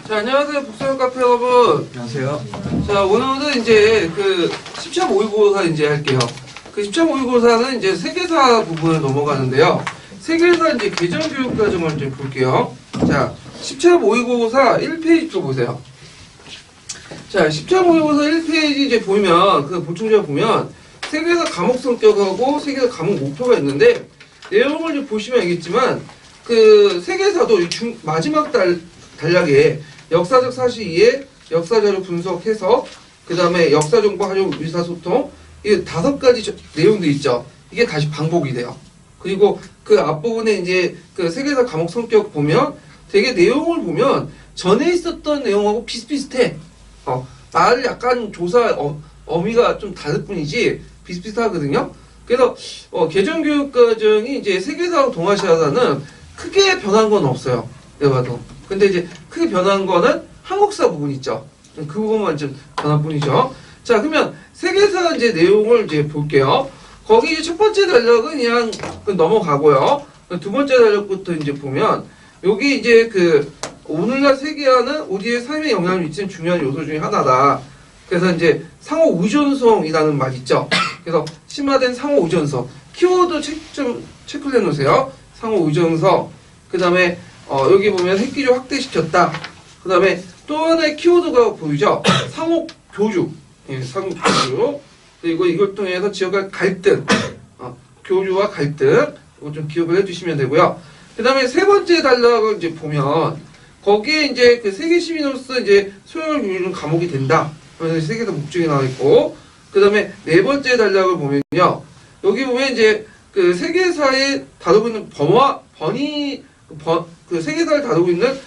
자, 안녕하세요. 북서영 카페 여러분. 안녕하세요. 자, 오늘은 이제 그 10차 모의고사 이제 할게요. 그 10차 모의고사는 이제 세계사 부분을 넘어가는데요. 세계사 이제 개정교육 과정을 좀 볼게요. 자, 10차 모의고사 1페이지 좀 보세요. 자, 10차 모의고사 1페이지 이제 보면, 그 보충자 보면, 세계사 과목 성격하고 세계사 과목 목표가 있는데, 내용을 좀 보시면 알겠지만, 그 세계사도 마지막 단락에 역사적 사실 이해, 역사자료 분석 해석, 그 다음에 역사정보 활용 의사소통, 이 5가지 내용도 있죠. 이게 다시 반복이 돼요. 그리고 그 앞부분에 이제 그 세계사 과목 성격 보면 되게 내용을 보면 전에 있었던 내용하고 비슷비슷해. 말을 약간 어미가 좀 다를 뿐이지 비슷비슷하거든요. 그래서 개정교육 과정이 이제 세계사하고 동아시아사는 크게 변한 건 없어요. 내가 봐도. 근데 이제 크게 변한 거는 한국사 부분 있죠. 그 부분만 좀 변한 뿐이죠. 자, 그러면 세계사 이제 내용을 이제 볼게요. 거기 이제 첫 번째 단락은 그냥 넘어가고요. 두 번째 단락부터 이제 보면 여기 이제 그 오늘날 세계화는 우리의 삶에 영향을 미치는 중요한 요소 중에 하나다. 그래서 이제 상호 의존성이라는 말 있죠. 그래서 심화된 상호 의존성. 키워드 좀 체크를 해놓으세요. 상호 의존성. 그 다음에 여기 보면 핵기조 확대시켰다. 그 다음에 또 하나의 키워드가 보이죠. 상호 교주. 예, 상호 교주. 그리고 이걸 통해서 지역 간 갈등. 교주와 갈등. 이거 좀 기억을 해주시면 되고요. 그 다음에 세 번째 단락을 이제 보면 거기에 이제 그 세계 시민으로서 이제 소양을 누리는 과목이 된다. 그래서 세계사 목적이 나와 있고, 그 다음에 네 번째 단락을 보면요. 여기 보면 이제 그 세계사에 다루고 있는 그 세계사를 다루고 있는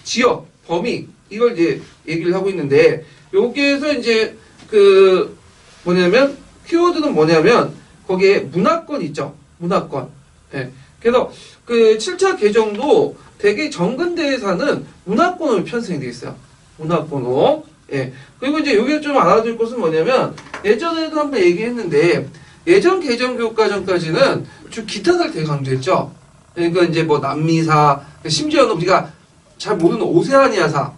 지역, 범위, 이걸 이제 얘기를 하고 있는데, 여기에서 이제 그 뭐냐면, 키워드는 뭐냐면, 거기에 문화권 있죠. 문화권. 예. 그래서 그 7차 개정도 되게 정근대에서는 문화권으로 편성이 되어 있어요. 문화권으로. 예. 그리고 이제 여기 좀 알아둘 것은 뭐냐면, 예전에도 한번 얘기했는데, 예전 개정교육과정까지는 주 기타사를 되게 강조했죠. 그러니까 이제 뭐 남미사, 심지어는 우리가 잘 모르는 오세아니아사.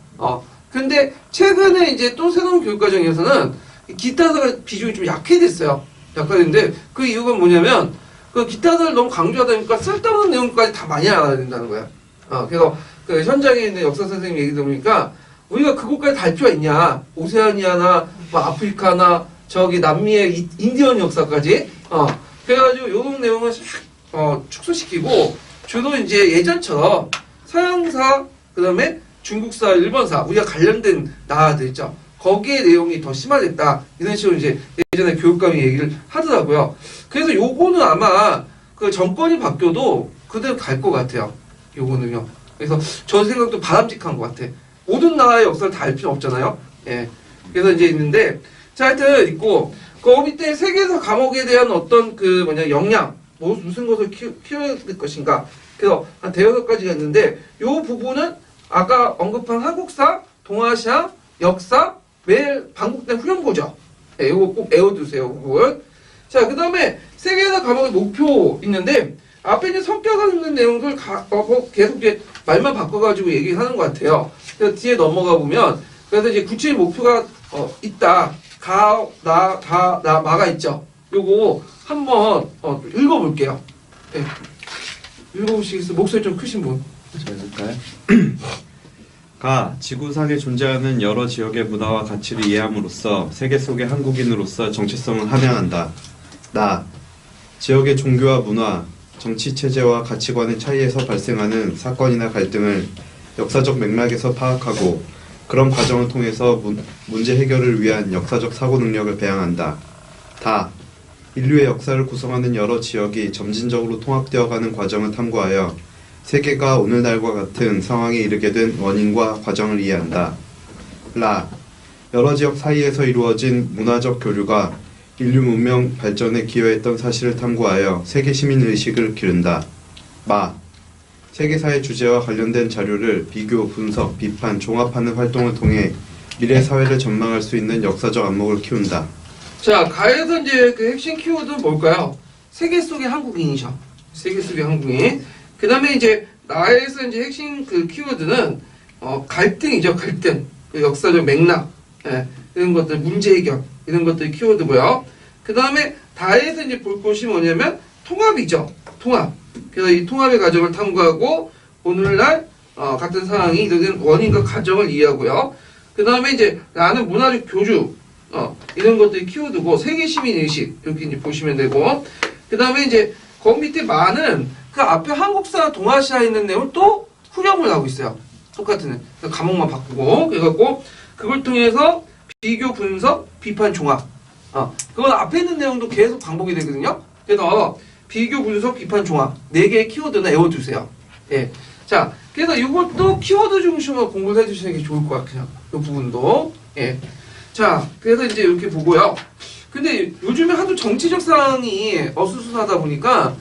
근데 최근에 이제 또 새로운 교육과정에서는 기타사가 비중이 좀 약해졌어요. 약해졌는데 그 이유가 뭐냐면 그 기타사를 너무 강조하다 보니까 쓸데없는 내용까지 다 많이 알아야 된다는 거예요. 그래서 그 현장에 있는 역사 선생님 얘기 들어보니까 우리가 그곳까지 갈 필요가 있냐. 오세아니아나 뭐 아프리카나 저기 남미의 인디언 역사까지. 그래가지고 요런 내용을 축소시키고 주로 이제 예전처럼 서양사, 그 다음에 중국사, 일본사, 우리가 관련된 나라들 있죠. 거기에 내용이 더 심화됐다. 이런 식으로 이제 예전에 교육감이 얘기를 하더라고요. 그래서 요거는 아마 그 정권이 바뀌어도 그대로 갈 것 같아요. 요거는요. 그래서 저 생각도 바람직한 것 같아. 모든 나라의 역사를 다 알 필요 없잖아요. 예. 그래서 이제 있는데, 자, 하여튼 있고, 그 밑에 세계사 과목에 대한 어떤 그 영양, 무슨 것을 키워야 될 것인가. 그래서 한 대여섯 가지가 있는데, 요 부분은 아까 언급한 한국사, 동아시아, 역사, 매일 반복된 후렴구죠. 네, 이거 꼭 외워두세요, 부분. 자, 그 다음에 세계사 과목의 목표 있는데, 앞에 이제 성격하는 내용들 계속 이제 말만 바꿔가지고 얘기하는 것 같아요. 그래서 뒤에 넘어가 보면, 그래서 이제 구체적인 목표가 있다. 마가 있죠. 요거 한번 읽어볼게요. 네. 읽어보시겠어요? 목소리 좀 크신 분. 잘 될까요? 지구상에 존재하는 여러 지역의 문화와 가치를 이해함으로써 세계 속의 한국인으로서 정체성을 함양한다. 지역의 종교와 문화, 정치 체제와 가치관의 차이에서 발생하는 사건이나 갈등을 역사적 맥락에서 파악하고 그런 과정을 통해서 문제 해결을 위한 역사적 사고 능력을 배양한다. 인류의 역사를 구성하는 여러 지역이 점진적으로 통합되어가는 과정을 탐구하여 세계가 오늘날과 같은 상황에 이르게 된 원인과 과정을 이해한다. 여러 지역 사이에서 이루어진 문화적 교류가 인류 문명 발전에 기여했던 사실을 탐구하여 세계 시민의식을 기른다. 세계사의 주제와 관련된 자료를 비교, 분석, 비판, 종합하는 활동을 통해 미래 사회를 전망할 수 있는 역사적 안목을 키운다. 자, 가에서 이제 그 핵심 키워드는 뭘까요? 세계 속의 한국인이죠. 세계 속의 한국인. 그 다음에 이제 나에서 이제 핵심 그 키워드는 갈등이죠. 갈등. 그 역사적 맥락. 예, 이런 것들, 문제 해결. 이런 것들이 키워드고요. 그 다음에 다에서 이제 볼 것이 뭐냐면 통합이죠. 통합. 그래서 이 통합의 과정을 탐구하고 오늘날 같은 상황이 이루어진 원인과 과정을 이해하고요. 그 다음에 이제 나는 문화적 교주 이런 것들이 키워드고 세계 시민 의식 이렇게 이제 보시면 되고 그 다음에 이제 거기 밑에 많은 그 앞에 한국사 동아시아에 있는 내용을 또 후렴을 하고 있어요. 똑같은 과목만 바꾸고 그래갖고 그걸 통해서 비교 분석 비판 종합 그건 앞에 있는 내용도 계속 반복이 되거든요. 그래서 비교 분석 비판 종합 4개의 키워드는 외워두세요. 예. 자, 그래서 이것도 키워드 중심으로 공부를 해주시는 게 좋을 것 같아요. 이 부분도. 예. 자, 그래서 이제 이렇게 보고요. 근데 요즘에 하도 정치적 상황이 어수선하다 보니까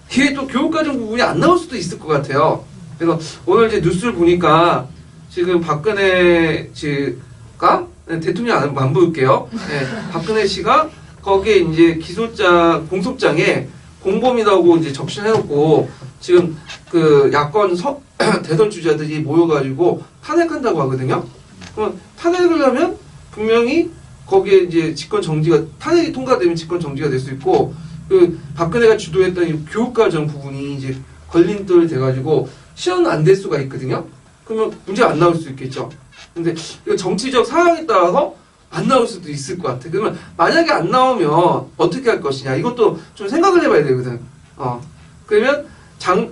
뒤에 또 교육과정 부분이 안 나올 수도 있을 것 같아요. 그래서 오늘 이제 뉴스를 보니까 지금 박근혜 씨가 대통령 안 부를게요. 예. 박근혜 씨가 거기에 이제 기소장, 공소장에 공범이라고 이제 적신해놓고 지금 그 야권 대선 주자들이 모여가지고 탄핵한다고 하거든요. 그럼 탄핵을 하면 분명히 거기에 이제 집권 정지가 탄핵이 통과되면 집권 정지가 될 수 있고 그 박근혜가 주도했던 이 교육과정 부분이 이제 걸림돌이 돼가지고 시험 안 될 수가 있거든요. 그러면 문제가 안 나올 수 있겠죠. 근데 이거 정치적 상황에 따라서 안 나올 수도 있을 것 같아. 그러면 만약에 안 나오면 어떻게 할 것이냐 이것도 좀 생각을 해봐야 되거든. 그러면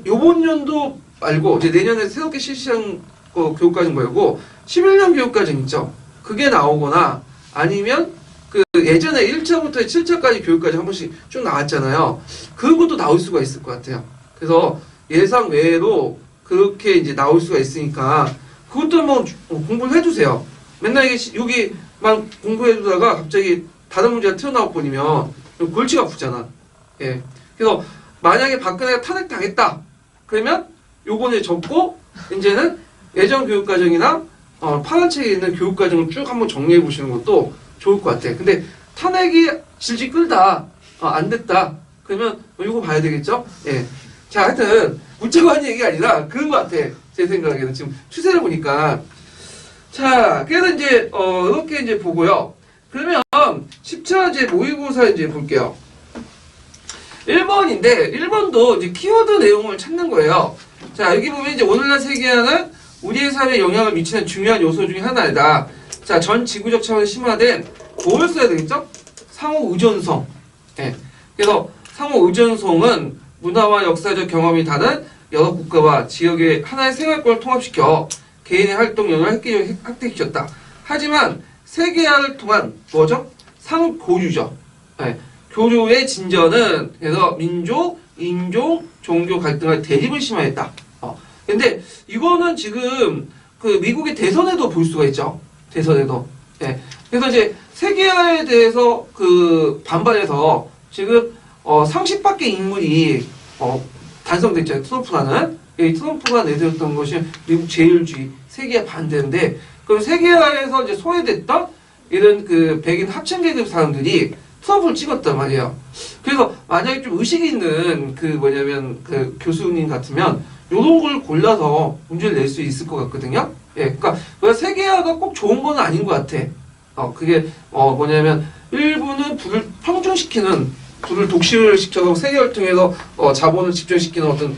요번 연도 말고 이제 내년에 새롭게 실시한 교육과정 말고 11년 교육과정 있죠. 그게 나오거나 아니면 그 예전에 1차부터 7차까지 교육과정 한 번씩 쭉 나왔잖아요. 그것도 나올 수가 있을 것 같아요. 그래서 예상 외로 그렇게 이제 나올 수가 있으니까 그것도 한번 공부를 해주세요. 맨날 이게 여기만 공부해두다가 갑자기 다른 문제가 튀어나와 버리면 골치가 아프잖아. 예. 그래서 만약에 박근혜가 탄핵당했다. 그러면 요거는 접고 이제는 예전 교육과정이나 파란책에 있는 교육과정을 쭉 한번 정리해 보시는 것도 좋을 것 같아. 근데 탄핵이 질질 끌다. 안 됐다. 그러면 이거 봐야 되겠죠? 예. 자, 하여튼 묻자고 하는 얘기가 아니라 그런 것 같아. 제 생각에는 지금 추세를 보니까. 자, 그래서 이제 이렇게 이제 보고요. 그러면 10차 이제 모의고사 이제 볼게요. 1번인데 1번도 이제 키워드 내용을 찾는 거예요. 자, 여기 보면 이제 오늘날 세계화는 우리의 삶에 영향을 미치는 중요한 요소 중에 하나이다. 자, 전 지구적 차원이 심화된 뭘 써야 되겠죠? 상호 의존성. 예. 그래서 상호 의존성은 문화와 역사적 경험이 다른 여러 국가와 지역의 하나의 생활권을 통합시켜 개인의 활동 영역을 확대시켰다. 하지만 세계화를 통한 뭐죠? 상호교주죠. 예. 교류의 진전은 그래서 민족, 인종, 종교 갈등을 대립을 심화했다. 근데 이거는 지금 그 미국의 대선에도 볼 수가 있죠. 대선에도. 예. 그래서 이제 세계화에 대해서 그 반발해서 지금 상식 밖의 인물이 단성됐죠. 트럼프라는. 이 트럼프가 내세웠던 것이 미국 제일주의, 세계화 반대인데 그 세계화에서 이제 소외됐던 이런 그 백인 하층 계급 사람들이 트럼프를 찍었단 말이에요. 그래서 만약에 좀 의식이 있는 그 뭐냐면 그 교수님 같으면 요런 걸 골라서 문제를 낼 수 있을 것 같거든요. 예, 그러니까 세계화가 꼭 좋은 건 아닌 것 같아. 그게 뭐냐면 일부는 불을 평준시키는 불을 독실을 시켜서 세계화를 통해서 자본을 집중시키는 어떤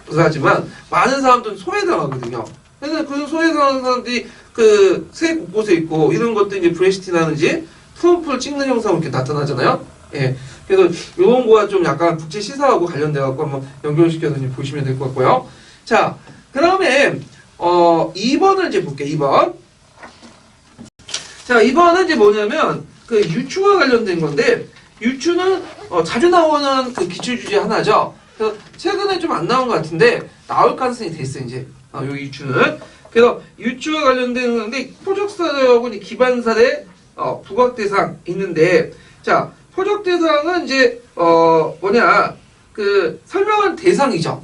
하지만 많은 사람들은 소외당하거든요. 그래서 그 소외당하는 사람들이 그 세계 곳곳에 있고 이런 것들 이제 브레시티라든지 트럼프를 찍는 형상으로 이렇게 나타나잖아요. 예. 그래서 이런 거와 좀 약간 국제 시사하고 관련돼갖고 한번 연결시켜서 보시면 될 것 같고요. 자, 그 다음에 2번을 이제 볼게요. 2번. 자, 2번은 이제 뭐냐면 그 유추와 관련된 건데 유추는 자주 나오는 그 기출주제 하나죠. 그래서 최근에 좀 안 나온 것 같은데 나올 가능성이 됐어요. 이제 요 유추는. 그래서 유추와 관련된 건데 포적사하고 기반사례 부각 대상 있는데 자. 포적 대상은 이제 뭐냐 그 설명한 대상이죠.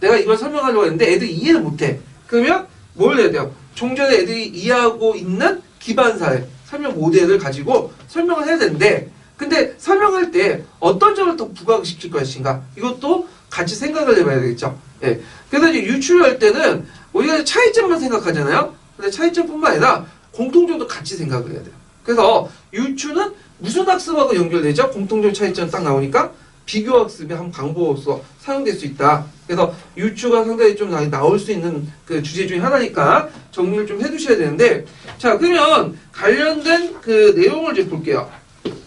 내가 이걸 설명하려고 했는데 애들이 이해를 못해. 그러면 뭘 해야 돼요? 종전에 애들이 이해하고 있는 기반 사례 설명 모델을 가지고 설명을 해야 되는데 근데 설명할 때 어떤 점을 더 부각시킬 것인가 이것도 같이 생각을 해봐야 되겠죠. 예. 그래서 이제 유출할 때는 우리가 우리는 차이점만 생각하잖아요. 근데 차이점뿐만 아니라 공통점도 같이 생각을 해야 돼요. 그래서 유추는 무슨 학습하고 연결되죠? 공통적 차이점 딱 나오니까 비교학습의 한 방법으로서 사용될 수 있다. 그래서 유추가 상당히 좀 나올 수 있는 그 주제 중에 하나니까 정리를 좀 해두셔야 되는데, 자, 그러면 관련된 그 내용을 이제 볼게요.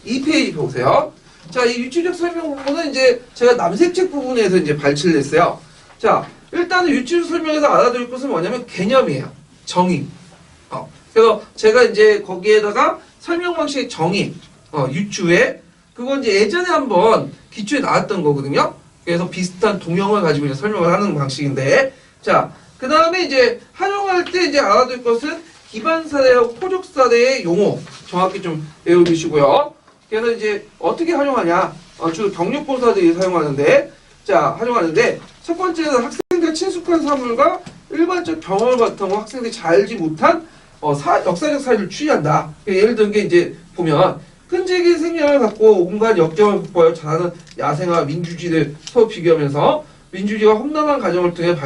2페이지 보세요. 자, 이 유추적 설명 부분은 이제 제가 남색책 부분에서 이제 발췌를 했어요. 자, 일단은 유추적 설명에서 알아둘 것은 뭐냐면 개념이에요. 정의. 그래서 제가 이제 거기에다가 설명 방식의 정의, 유추에, 그건 이제 예전에 한번 기초에 나왔던 거거든요. 그래서 비슷한 동형을 가지고 이제 설명을 하는 방식인데, 자, 그 다음에 이제 활용할 때 이제 알아둘 것은 기반 사례하고 포적 사례의 용어 정확히 좀 외워두시고요. 그래서 이제 어떻게 활용하냐, 주로 경력고사들이 사용하는데, 자, 활용하는데, 첫 번째는 학생들 친숙한 사물과 일반적 경험을 바탕으로 학생들이 잘 알지 못한 역사적 사실을 추리한다. 예를 든 게 이제 보면 끈질긴 생명을 갖고 온갖 역경을 극복하여 자라는 야생화 민주주의를 서로 비교하면서 민주주의가 험난한 과정을 통해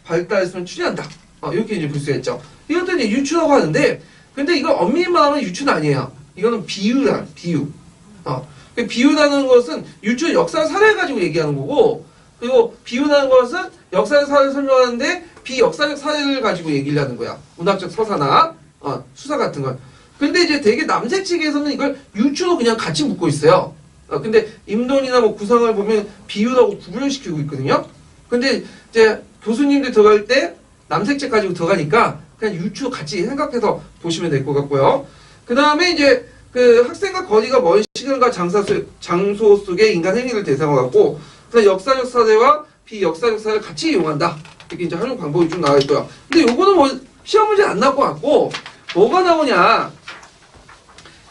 발달했음을 추리한다. 이렇게 이제 볼 수가 있죠. 이것도 이제 유추라고 하는데, 근데 이거 엄밀히 말하면 유추는 아니에요. 이거는 비유다, 비유. 비유라는 것은 유추는 역사 사례를 가지고 얘기하는 거고, 그리고 비유라는 것은 역사적 사례를 설명하는데 비역사적 사례를 가지고 얘기를 하는 거야. 문학적 서사나 수사 같은 걸. 근데 이제 되게 남색 측에서는 이걸 유추로 그냥 같이 묶고 있어요. 근데 임돈이나 뭐 구상을 보면 비유라고 구분시키고 있거든요. 근데 이제 교수님들 들어갈 때 남색 책 가지고 들어가니까 그냥 유추 같이 생각해서 보시면 될 것 같고요. 그 다음에 이제 그 학생과 거리가 먼 시간과 장소 속의 인간 행위를 대상으로 갖고, 그다음 역사적 사례와 비역사적 사례를 같이 이용한다. 이렇게 이제 활용 방법이 좀 나와 있고요. 근데 요거는 뭐 시험 문제 안 나올 것 같고, 뭐가 나오냐?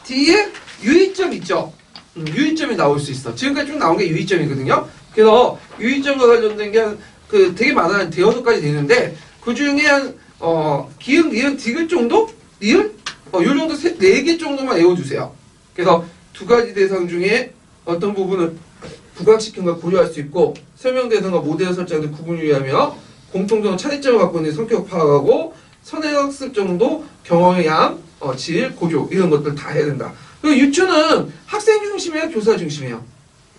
뒤에 유의점 있죠? 유의점이 나올 수 있어. 지금까지 쭉 나온 게 유의점이거든요. 그래서 유의점과 관련된 게 그 되게 많아요. 대여섯 가지 되는데, 그 중에 한 기흥, 니은, 디귿 정도? 니은? 요 정도 네 개 정도만 외워주세요. 그래서 두 가지 대상 중에 어떤 부분은 부각시킨과 고려할 수 있고, 설명 대상과 모델 설정을 구분 유의하며 공통적 차이점을 갖고 있는 성격 파악하고 선행학습 정도, 경험의 양, 질, 고조 이런 것들 다 해야 된다. 그리고 유추는 학생 중심이에요, 교사 중심이에요?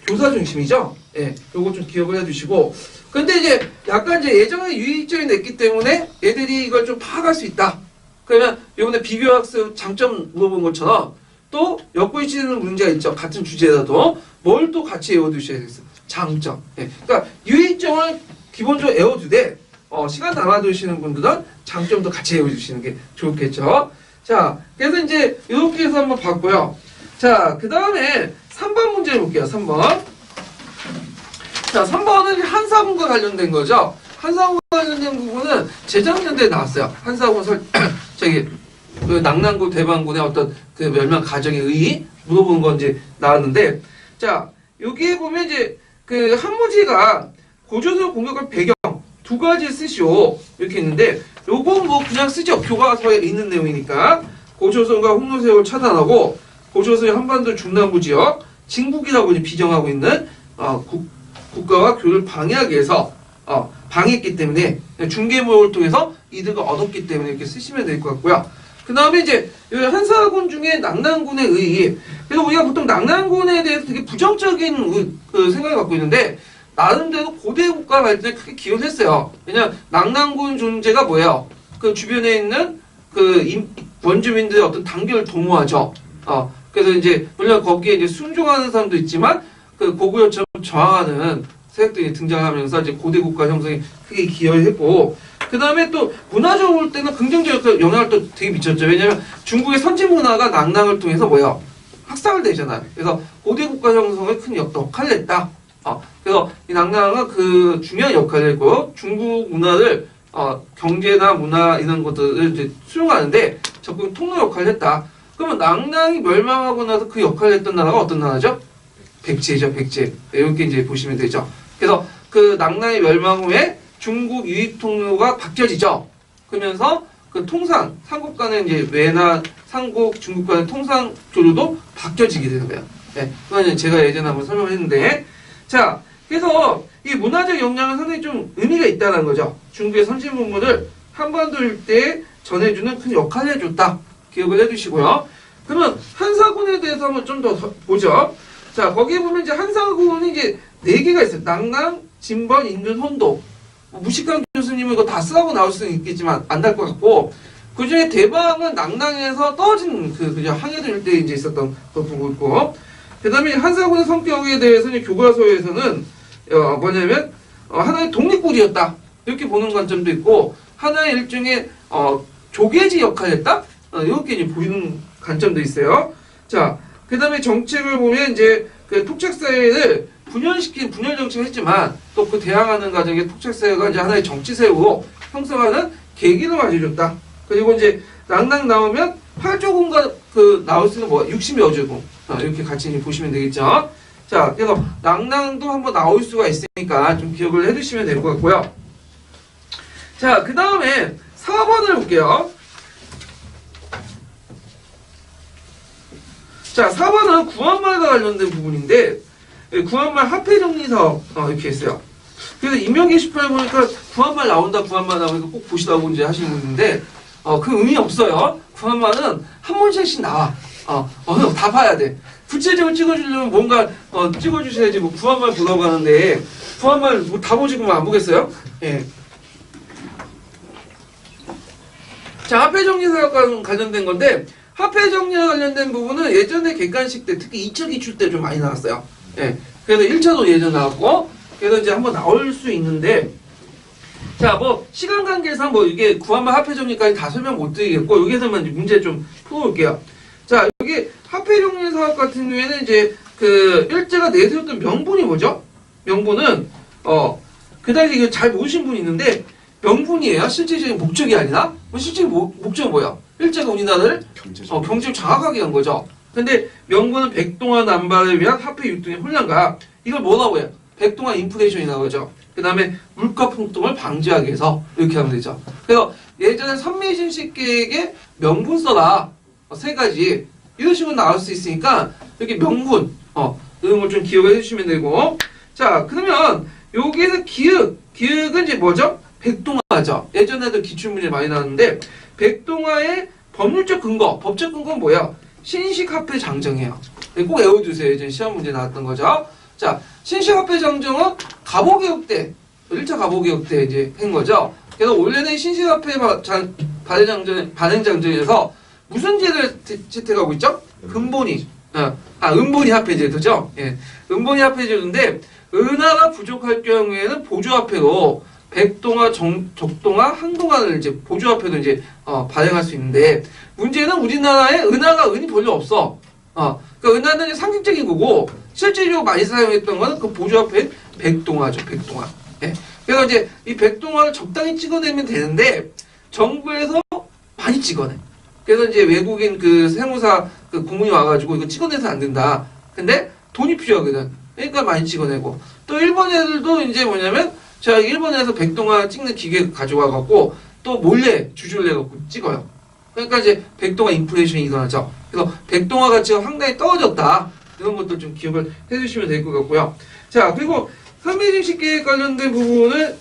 교사 중심이죠. 예, 요거 좀 기억을 해두시고. 근데 이제 약간 이제 예전에 유의점이 냈기 때문에 애들이 이걸 좀 파악할 수 있다. 그러면 이번에 비교학습 장점 물어본 것처럼 또 엿보이시는 문제가 있죠. 같은 주제라도 뭘 또 같이 외워두셔야 되겠어요. 장점. 예. 그러니까 유의점을 기본적으로 외워두되 시간 남아두시는 분들은 장점도 같이 외워주시는 게 좋겠죠. 자, 그래서 이제 이렇게 해서 한번 봤고요. 자, 그 다음에 3번 문제 볼게요. 3번. 자, 3번은 한사군과 관련된 거죠. 한사군과 관련된 부분은 재작년도에 나왔어요. 한사군 그 낙랑군 대방군의 어떤 그 멸망 가정의 의의 물어보는 건 이제 나왔는데, 자, 여기에 보면 이제 그 한무지가 고조선을 공격할 배경 두 가지 쓰시오 이렇게 있는데, 요건 뭐 그냥 쓰죠. 교과서에 있는 내용이니까. 고조선과 홍노세력을 차단하고 고조선의 한반도 중남부 지역 진국이라고 비정하고 있는 국가와 교류를 방해하기 위해서 방해했기 때문에 중개모를 통해서 이득을 얻었기 때문에 이렇게 쓰시면 될 것 같고요. 그 다음에 이제 한사군 중에 낙랑군의 의의. 그래서 우리가 보통 낙랑군에 대해서 되게 부정적인 그 생각을 갖고 있는데, 나름대로 고대 국가 발전에 크게 기여를 했어요. 왜냐면 낙랑군 존재가 뭐예요? 그 주변에 있는 그 원주민들의 어떤 단결을 도모하죠. 그래서 이제 물론 거기에 이제 순종하는 사람도 있지만 그 고구려처럼 저항하는 세력들이 등장하면서 이제 고대 국가 형성에 크게 기여를 했고, 그 다음에 또 문화적으로 볼 때는 긍정적 영향을 또 되게 미쳤죠. 왜냐면 중국의 선진 문화가 낙랑을 통해서 뭐예요? 확산을 되잖아요. 그래서 고대 국가 형성에 큰 역할을 했다. 그래서 이 낙랑은 그 중요한 역할을 했고, 중국 문화를 경제나 문화 이런 것들을 이제 수용하는데 적극 통로 역할을 했다. 그러면 낙랑이 멸망하고 나서 그 역할을 했던 나라가 어떤 나라죠? 백제죠, 백제. 이렇게 이제 보시면 되죠. 그래서 그 낙랑의 멸망 후에 중국 유입 통로가 바뀌어지죠. 그러면서 그 통상, 삼국 간의 이제 외나 삼국, 중국 간의 통상 조류도 바뀌어지게 되는 거예요. 네, 그거는 제가 예전에 한번 설명을 했는데, 자, 그래서 이 문화적 영향은 상당히 좀 의미가 있다는 거죠. 중국의 선진 문물을 한반도 일대에 전해주는 큰 역할을 해줬다. 기억을 해두시고요. 그러면 한사군에 대해서 한번 좀 더 보죠. 자, 거기에 보면 이제 한사군이 이제 4개가 있어요. 낙랑, 진번, 인근, 혼도. 무식한 교수님은 이거 다 쓰라고 나올 수는 있겠지만 안 날 것 같고, 그 중에 대방은 낙랑에서 떨어진 그저 항해도 일대에 이제 있었던 걸 보고 있고, 그 다음에 한사군의 성격에 대해서는 교과서에서는 뭐냐면 하나의 독립군이었다. 이렇게 보는 관점도 있고, 하나의 일종의 조계지 역할을 했다. 이렇게 이제 보이는 관점도 있어요. 자, 그 다음에 정책을 보면 이제 그 토착사회를 분열 정책을 했지만 또 그 대항하는 과정에 토착사회가 이제 하나의 정치세우로 형성하는 계기를 마련해줬다. 그리고 이제 낙랑 나오면 8조군과 그 나올 수 있는 뭐 60여 조군 이렇게 같이 이제 보시면 되겠죠. 자, 그래서 낙랑도 한번 나올 수가 있으니까 좀 기억을 해두시면 될 것 같고요. 자, 그 다음에 4번을 볼게요. 자, 4번은 구한말과 관련된 부분인데, 구한말 합해정리사업, 이렇게 했어요. 그래서 임명 게시판에 보니까 구한말 나온다, 구한말 나오니까 꼭 보시라고 이제 하시는 분인데, 그 의미 없어요. 구한말은 한 문제씩 나와. 다 봐야 돼. 구체적으로 찍어주려면 뭔가, 찍어주셔야지, 뭐, 구한말 보라고 하는데, 구한말 뭐 다 보시고 안 보겠어요? 예. 자, 합해정리사업과 관련된 건데, 합해정리와 관련된 부분은 예전에 객관식 때, 특히 2차 기출 때 좀 많이 나왔어요. 예. 그래서 1차도 예전 나왔고, 그래서 이제 한번 나올 수 있는데, 자, 뭐, 시간 관계상 뭐, 이게 구한말 합해정리까지 다 설명 못 드리겠고, 여기에서만 이제 문제 좀 풀어볼게요. 자, 여기 합해정리 사업 같은 경우에는 이제 그 일제가 내세웠던 명분이 뭐죠? 명분은, 그 당시 이거 잘 모르신 분이 있는데, 명분이에요. 실질적인 목적이 아니라, 실질적인 목적은 뭐야? 일제가 우리나라를 경제를 장악하게 한 거죠. 근데 명분은 백동화 남발을 위한 화폐 유통의 혼란과 이걸 뭐라고 해요? 백동화 인플레이션이라고 하죠. 그 다음에 물가 폭등을 방지하기 위해서 이렇게 하면 되죠. 그래서 예전에 선미진 계획에 명분 써라 3가지 이런 식으로 나올 수 있으니까 이렇게 명분 이런 걸 좀 기억을 해주시면 되고, 자, 그러면 여기에서 기획은 이제 뭐죠? 백동화죠. 예전에도 기출문제 많이 나왔는데 백동화의 법률적 근거, 법적 근거는 뭐야? 신식화폐 장정이에요. 꼭 외워두세요. 예전 시험 문제 나왔던 거죠. 자, 신식화폐 장정은 갑오개혁 때, 1차 갑오개혁 때 이제 한 거죠. 그래서 원래는 신식화폐 발행장정에서 무슨 제를 채택하고 있죠? 근본이. 은본이 화폐제도죠. 예. 은본이 화폐제도인데, 은하가 부족할 경우에는 보조화폐로 백동화, 적동화, 항동화를 이제 보조화폐도 이제 발행할 수 있는데, 문제는 우리나라에 은이 별로 없어. 그러니까 은하는 상징적인 거고 실제로 많이 사용했던 거는 그 보조화폐 백동화죠, 백동화. 예. 그래서 이제 이 백동화를 적당히 찍어내면 되는데 정부에서 많이 찍어내. 그래서 이제 외국인 그 세무사 그 고문이 와가지고 이거 찍어내서 안 된다. 근데 돈이 필요하거든. 그러니까 많이 찍어내고, 또 일본 애들도 이제 뭐냐면 제가 일본에서 백동화 찍는 기계 가져와갖고 또 몰래 주주를 내갖고 찍어요. 그러니까 이제 백동화 인플레이션이 일어나죠. 그래서 백동화 가치가 상당히 떨어졌다. 이런 것들 좀 기억을 해주시면 될 것 같고요. 자, 그리고 선미증식계획 관련된 부분은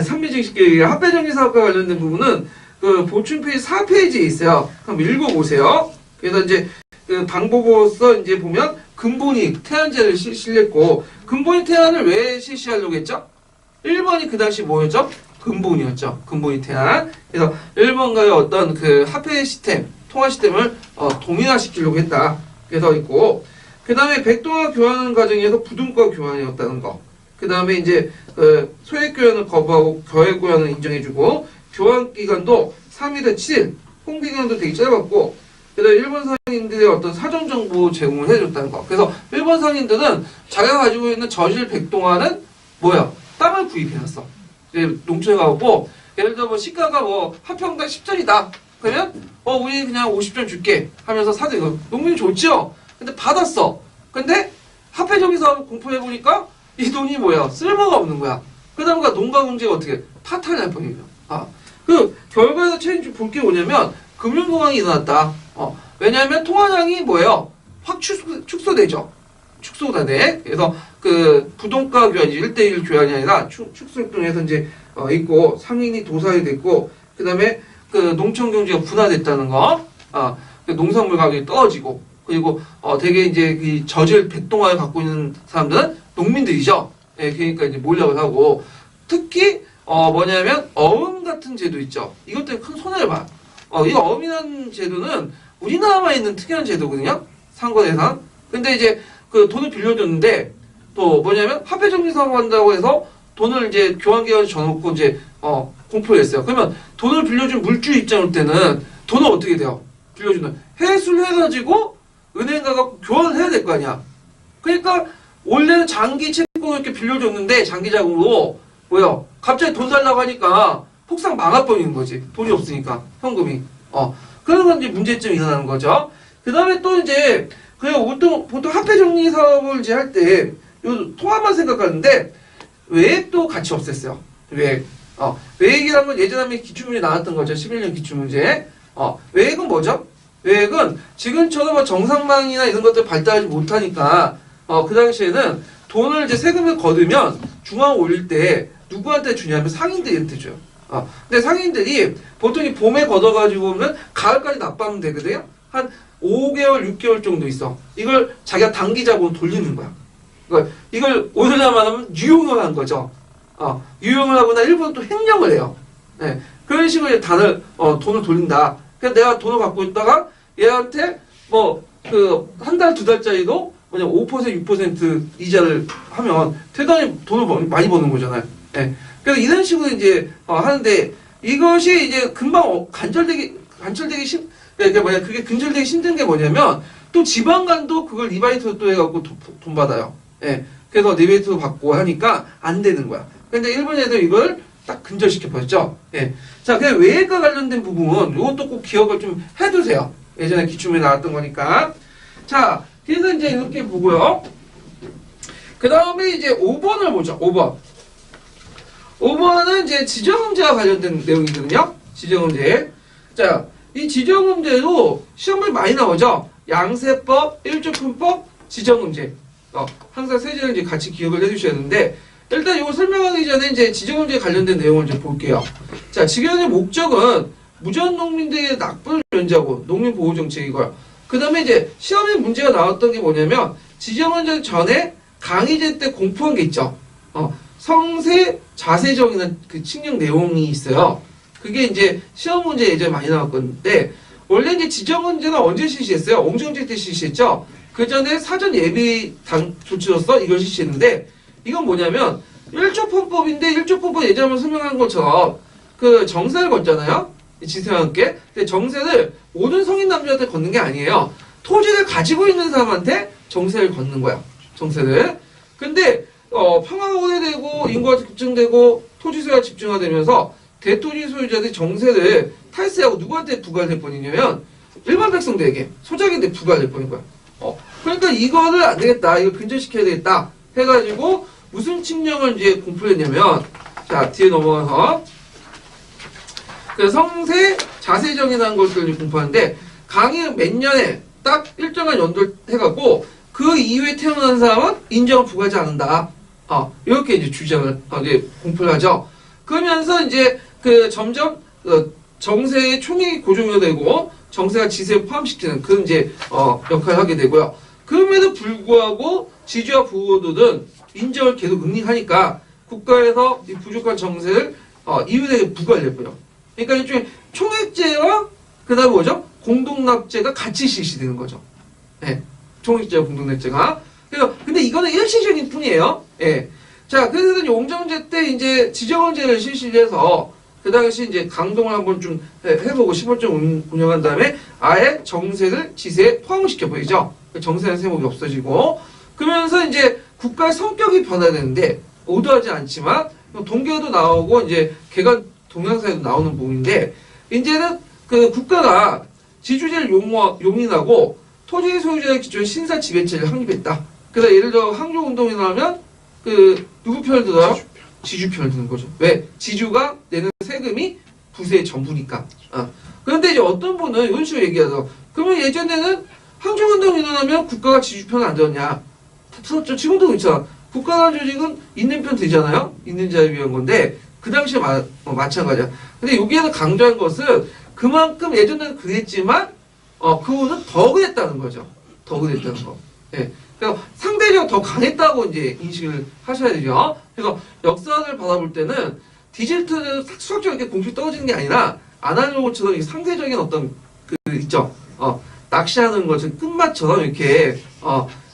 선미증식계획 합해정리 사업과 관련된 부분은 그 보충 페이지 4페이지에 있어요. 한번 읽어보세요. 그래서 이제 그 방법으로서 이제 보면 근본이 태안제를 실렸고, 근본이 태안을 왜 실시하려고 했죠? 1번이 그 당시 뭐였죠? 근본이었죠. 근본이 태안. 그래서 일본과의 어떤 그 화폐 시스템, 통화 시스템을 동일화시키려고 했다. 그래서 있고, 그 다음에 백동화 교환 과정에서 부등과 교환이었다는 거. 그 다음에 이제 그 소액 교환을 거부하고 거액 교환을 인정해주고, 교환 기간도 3일에서 7일, 홍 기간도 되게 짧았고, 그래서 일본 상인들의 어떤 사전 정보 제공을 해줬다는 거. 그래서 일본 상인들은 자기가 가지고 있는 저질 백동화는 뭐야? 땅을 구입해놨어. 농촌에 가고, 예를 들어 뭐 시가가 뭐 한 평당 10전이다. 그러면 우리 그냥 50전 줄게 하면서 사대. 농민이 좋죠. 근데 받았어. 근데 화폐정리 사업을 공포해보니까 이 돈이 뭐야? 쓸모가 없는 거야. 그러다 보니까 농가 경제가 어떻게 파탄날 뻔해요. 그 결과에서 체인지 볼 게 뭐냐면 금융공황이 일어났다. 왜냐하면 통화량이 뭐예요? 확 축소되죠. 축소단에. 그래서 그 부동가 교환이 1대1 교환이 아니라 축소동에서 이제 있고 상인이 도산이 됐고 그다음에 그 농촌 경제가 분화됐다는 거. 그 농산물 가격이 떨어지고 그리고 되게 이제 이 젖을 백동화를 갖고 있는 사람들은 농민들이죠. 예, 그러니까 이제 몰락을 하고 특히 뭐냐면 어음 같은 제도 있죠. 이것 때문에 큰 손해를 봐요. 이 어음이라는 제도는 우리나라만 있는 특이한 제도거든요. 상권에서. 근데 이제 그 돈을 빌려줬는데 또 뭐냐면 화폐 정리 사업 한다고 해서 돈을 이제 교환기관에 줘놓고 이제 공포를 했어요. 그러면 돈을 빌려준 물주 입장일 때는 돈을 어떻게 돼요? 빌려주는 회수를 해가지고 은행 가서 교환을 해야 될 거 아니야. 그러니까 원래는 장기 채권을 이렇게 빌려줬는데 장기 자금으로 뭐야? 갑자기 돈 달라고 하니까 폭삭 망해버리는 거지. 돈이 없으니까 현금이. 그런 건 이제 문제점이 일어나는 거죠. 그 다음에 또 이제 그냥 보통 화폐 정리 사업을 이제 할 때 요 통화만 생각하는데 외액도 같이 없앴어요. 외액. 외액이라는 건 예전에 한번 기출문제 나왔던 거죠. 11년 기출문제. 외액은 뭐죠? 외액은 지금처럼 뭐 정상망이나 이런 것들 발달하지 못하니까 그 당시에는 돈을 이제 세금을 거두면 중앙 올릴 때 누구한테 주냐면 상인들한테 줘요. 근데 상인들이 보통 이 봄에 걷어가지고 오면 가을까지 납부하면 되거든요. 한 5개월, 6개월 정도 있어. 이걸 자기가 단기 자본 돌리는 거야. 이걸 오늘날 말하면 유용을 한 거죠. 유용을 하거나 일부러 또 횡령을 해요. 네. 그런 식으로 돈을 돌린다. 그래서 내가 돈을 갖고 있다가 얘한테 한 달, 두 달짜리도 뭐냐 5%, 6% 이자를 하면 대단히 돈을 많이 버는 거잖아요. 네. 그래서 이런 식으로 이제 하는데 이것이 이제 금방 그게 근절되기 힘든 게 뭐냐면 또 지방간도 그걸 리바이트로 또 해갖고 돈 받아요. 예. 그래서 리베이트도 받고 하니까 안 되는 거야. 근데 일본에도 이걸 딱 근절시켜버렸죠. 예. 자, 그냥 외액과 관련된 부분, 이것도 꼭 기억을 좀 해두세요. 예전에 기출문제 나왔던 거니까. 자, 그래서 이제 이렇게 보고요. 그 다음에 이제 5번을 보죠. 5번. 5번은 이제 지정음제와 관련된 내용이거든요. 지정음제. 자, 이 지정음제도 시험에 많이 나오죠. 양세법, 일조품법, 지정음제. 항상 세제를 이제 같이 기억을 해주셔야 되는데, 일단 이거 설명하기 전에 이제 지정음제에 관련된 내용을 좀 볼게요. 자, 지정음제 목적은 무전농민들의 납부를 면제하고 농민보호정책이고요. 그 다음에 이제 시험에 문제가 나왔던 게 뭐냐면, 지정음제 전에 강의제 때 공부한 게 있죠. 성세 자세정이라는 그 칙령 내용이 있어요. 그게 이제 시험 문제 예전에 많이 나왔건데, 원래 이제 지정음제는 언제 실시했어요? 옹정제 때 실시했죠? 그 전에 사전 예비 조치로서 이걸 실시했는데, 이건 뭐냐면, 1조폰법인데, 1조폰법 예전에 한번 설명한 것처럼, 그 정세를 걷잖아요? 지세와 함께. 근데 정세를 모든 성인 남자한테 걷는 게 아니에요. 토지를 가지고 있는 사람한테 정세를 걷는 거야. 정세를. 근데, 평화가 오래되고, 인구가 급증되고, 토지수가 집중화되면서, 대토지 소유자들이 정세를 탈세하고 누구한테 부과를 해버리냐면, 일반 백성들에게, 소작인데 부과를 해버린 거야. 그러니까 이거를 안 되겠다. 이거 근절시켜야 되겠다. 해가지고 무슨 칙령을 이제 공포를 했냐면, 자, 뒤에 넘어가서 그 성세 자세정이라는 것을 공포하는데, 강의 몇 년에 딱 일정한 연도를 해갖고 그 이후에 태어난 사람은 인정을 부과하지 않는다. 이렇게 이제 주장을 이제 공포를 하죠. 그러면서 이제 그 점점 정세의 총액이 고정되고 정세가 지세를 포함시키는 그런 이제 역할을 하게 되고요. 그럼에도 불구하고 지주와 부호도는 인정을 계속 응립하니까 국가에서 이 부족한 정세를 이웃에게 부과를 해버려. 그러니까 일종의 총액제와 그다음에 뭐죠? 공동납제가 같이 실시되는 거죠. 네. 총액제와 공동납제가. 그래서 근데 이거는 일시적인 뿐이에요. 예. 자, 그래서 옹정제 때 이제 지정음제를 실시를 해서 그 당시 이제 강동을 한번 좀 해보고 15점 운영한 다음에 아예 정세를 지세에 포함시켜 버리죠. 정세라는 세목이 없어지고 그러면서 이제 국가의 성격이 변화되는데 의도하지 않지만 동계도 나오고 이제 개간 동양사에도 나오는 부분인데 이제는 그 국가가 지주제를 용인하고 토지 소유자의 기존 신사 지배체를 확립했다. 그래서 예를 들어 항저운동이 나오면 그 누구 편을 들어요? 지주 편을 드는 거죠. 왜? 지주가 내는 세금이 부세의 전부니까. 그런데 이제 어떤 분은 이런 식으로 얘기하죠. 그러면 예전에는 항저운동이 일어나면 국가가 지주 편을 안 들었냐? 들었죠. 지금도 있잖아. 국가단 조직은 있는 편 되잖아요. 있는 자에 위한 건데 그 당시에 마찬가지야. 근데 여기에서 강조한 것은 그만큼 예전에는 그랬지만 그 후는 더 그랬다는 거죠. 더 그랬다는 거. 예. 그러니까 상대적으로 더 강했다고 이제 인식을 하셔야 되죠. 그래서 역사를 바라볼 때는 디젤트는 수학적으로 이렇게 공식 떨어지는 게 아니라 아날로그처럼 이게 상대적인 어떤 그 있죠. 낚시하는 것은 끝맛처럼 이렇게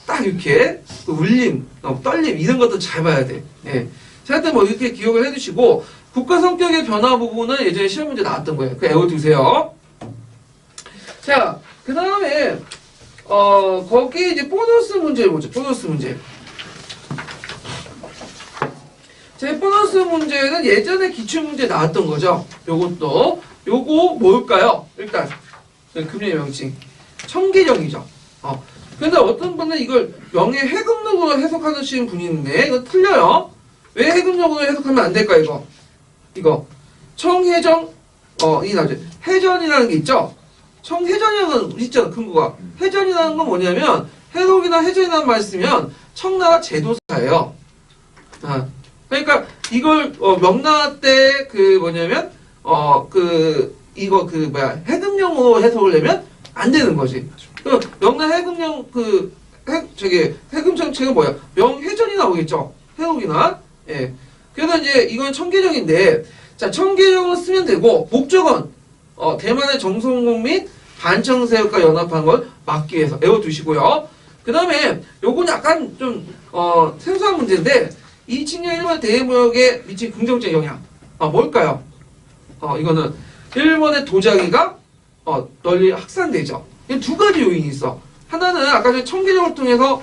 딱 이렇게 그 울림, 떨림 이런 것도 잘 봐야 돼. 예. 자, 하여튼 뭐 이렇게 기억을 해두시고 국가 성격의 변화 부분은 예전에 시험 문제 나왔던 거예요. 그 외워두세요. 자, 그 다음에 거기 이제 보너스 문제 보죠. 보너스 문제. 제 보너스 문제는 예전에 기출문제 나왔던 거죠. 요것도. 요거 뭘까요? 일단 금리의 명칭. 청계정이죠. 근데 어떤 분은 이걸 명예 해금력으로 해석하시는 분이 있는데 이거 틀려요. 왜 해금력으로 해석하면 안 될까 이거. 청해정 이 나오죠. 해전이라는 게 있죠. 청해전이라는 건 있잖아. 근거가. 해전이라는 건 뭐냐면 해독이나 해전이라는 말 쓰면 청나라 제도사예요. 그러니까 이걸 명나라 때 그 뭐냐면 해금령으로 해석을 내면 안 되는 거지. 그 명나라 해금령 해금 정책은 뭐야? 명해전이 나오겠죠. 해독이나 예. 그래서 이제 이건 청계정인데 자 청계정을 쓰면 되고 목적은 대만의 정성공 및 반청세력과 연합한 걸 막기 위해서 외워두시고요. 그 다음에 요건 약간 좀 생소한 문제인데 이칭령 일본 대무역에 미친 긍정적 영향 뭘까요? 이거는 일본의 도자기가 널리 확산되죠. 이 두 가지 요인이 있어. 하나는 아까 전에 청계정을 통해서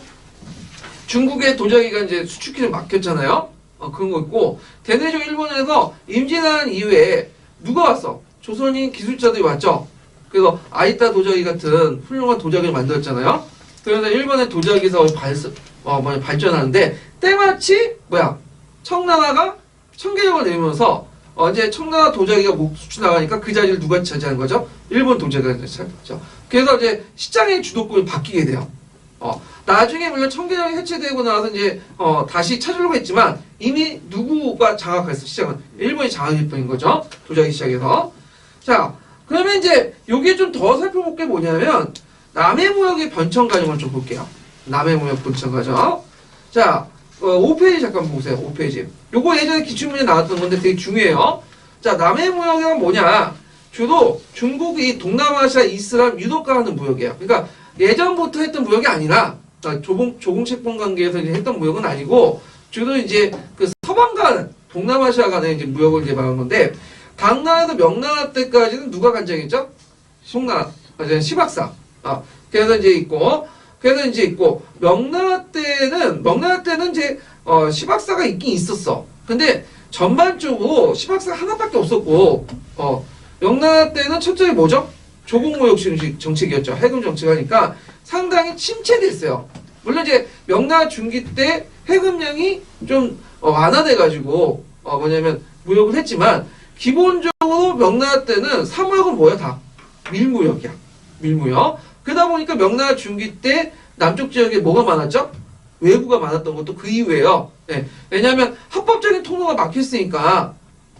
중국의 도자기가 이제 수출기를 막혔잖아요. 그런 거 있고 대내적 일본에서 임진왜란 이후에 누가 왔어? 조선인 기술자들이 왔죠. 그래서 아이따 도자기 같은 훌륭한 도자기를 만들었잖아요. 그래서 일본의 도자기 사업이 발전하는데 때마치 청나라가 청계정을 내면서 이제 청나라 도자기가 수출 나가니까 그 자리를 누가 차지하는 거죠? 일본 도자기가 차지하죠. 그래서 이제 시장의 주도권이 바뀌게 돼요. 나중에 물론 청계정이 해체되고 나서 이제 다시 찾으려고 했지만 이미 누구가 장악했어? 시장은 일본이 장악일 뿐인 거죠. 도자기 시장에서. 자, 그러면 이제 여기에 좀 더 살펴볼 게 뭐냐면 남해무역의 변천 과정을 좀 볼게요. 남해무역 변천 과정. 자, 5페이지 잠깐 보세요. 5페이지. 요거 예전에 기출문제 나왔던 건데 되게 중요해요. 자, 남해무역은 뭐냐? 주로 중국이 동남아시아 이슬람 유독가 하는 무역이에요. 그러니까 예전부터 했던 무역이 아니라 조공채권 관계에서 이제 했던 무역은 아니고 주로 이제 그 서방과 동남아시아 간의 이제 무역을 이제 말하는 건데 당나라에서 명나라 때까지는 누가 간장했죠? 시박사. 그래서 이제 있고 명나라 때는 이제 시박사가 있긴 있었어. 근데 전반적으로 시박사가 하나밖에 없었고 명나라 때는 첫째 뭐죠? 조공무역 정책이었죠. 해금 정책하니까 상당히 침체됐어요. 물론 이제 명나라 중기 때 해금량이 좀 완화돼가지고 뭐냐면 무역을 했지만 기본적으로 명나라 때는 사무역은 뭐야 다 밀무역이야. 밀무역. 그러다 보니까 명나라 중기 때 남쪽 지역에 뭐가 많았죠? 외부가 많았던 것도 그 이후에요. 네. 왜냐하면 합법적인 통로가 막혔으니까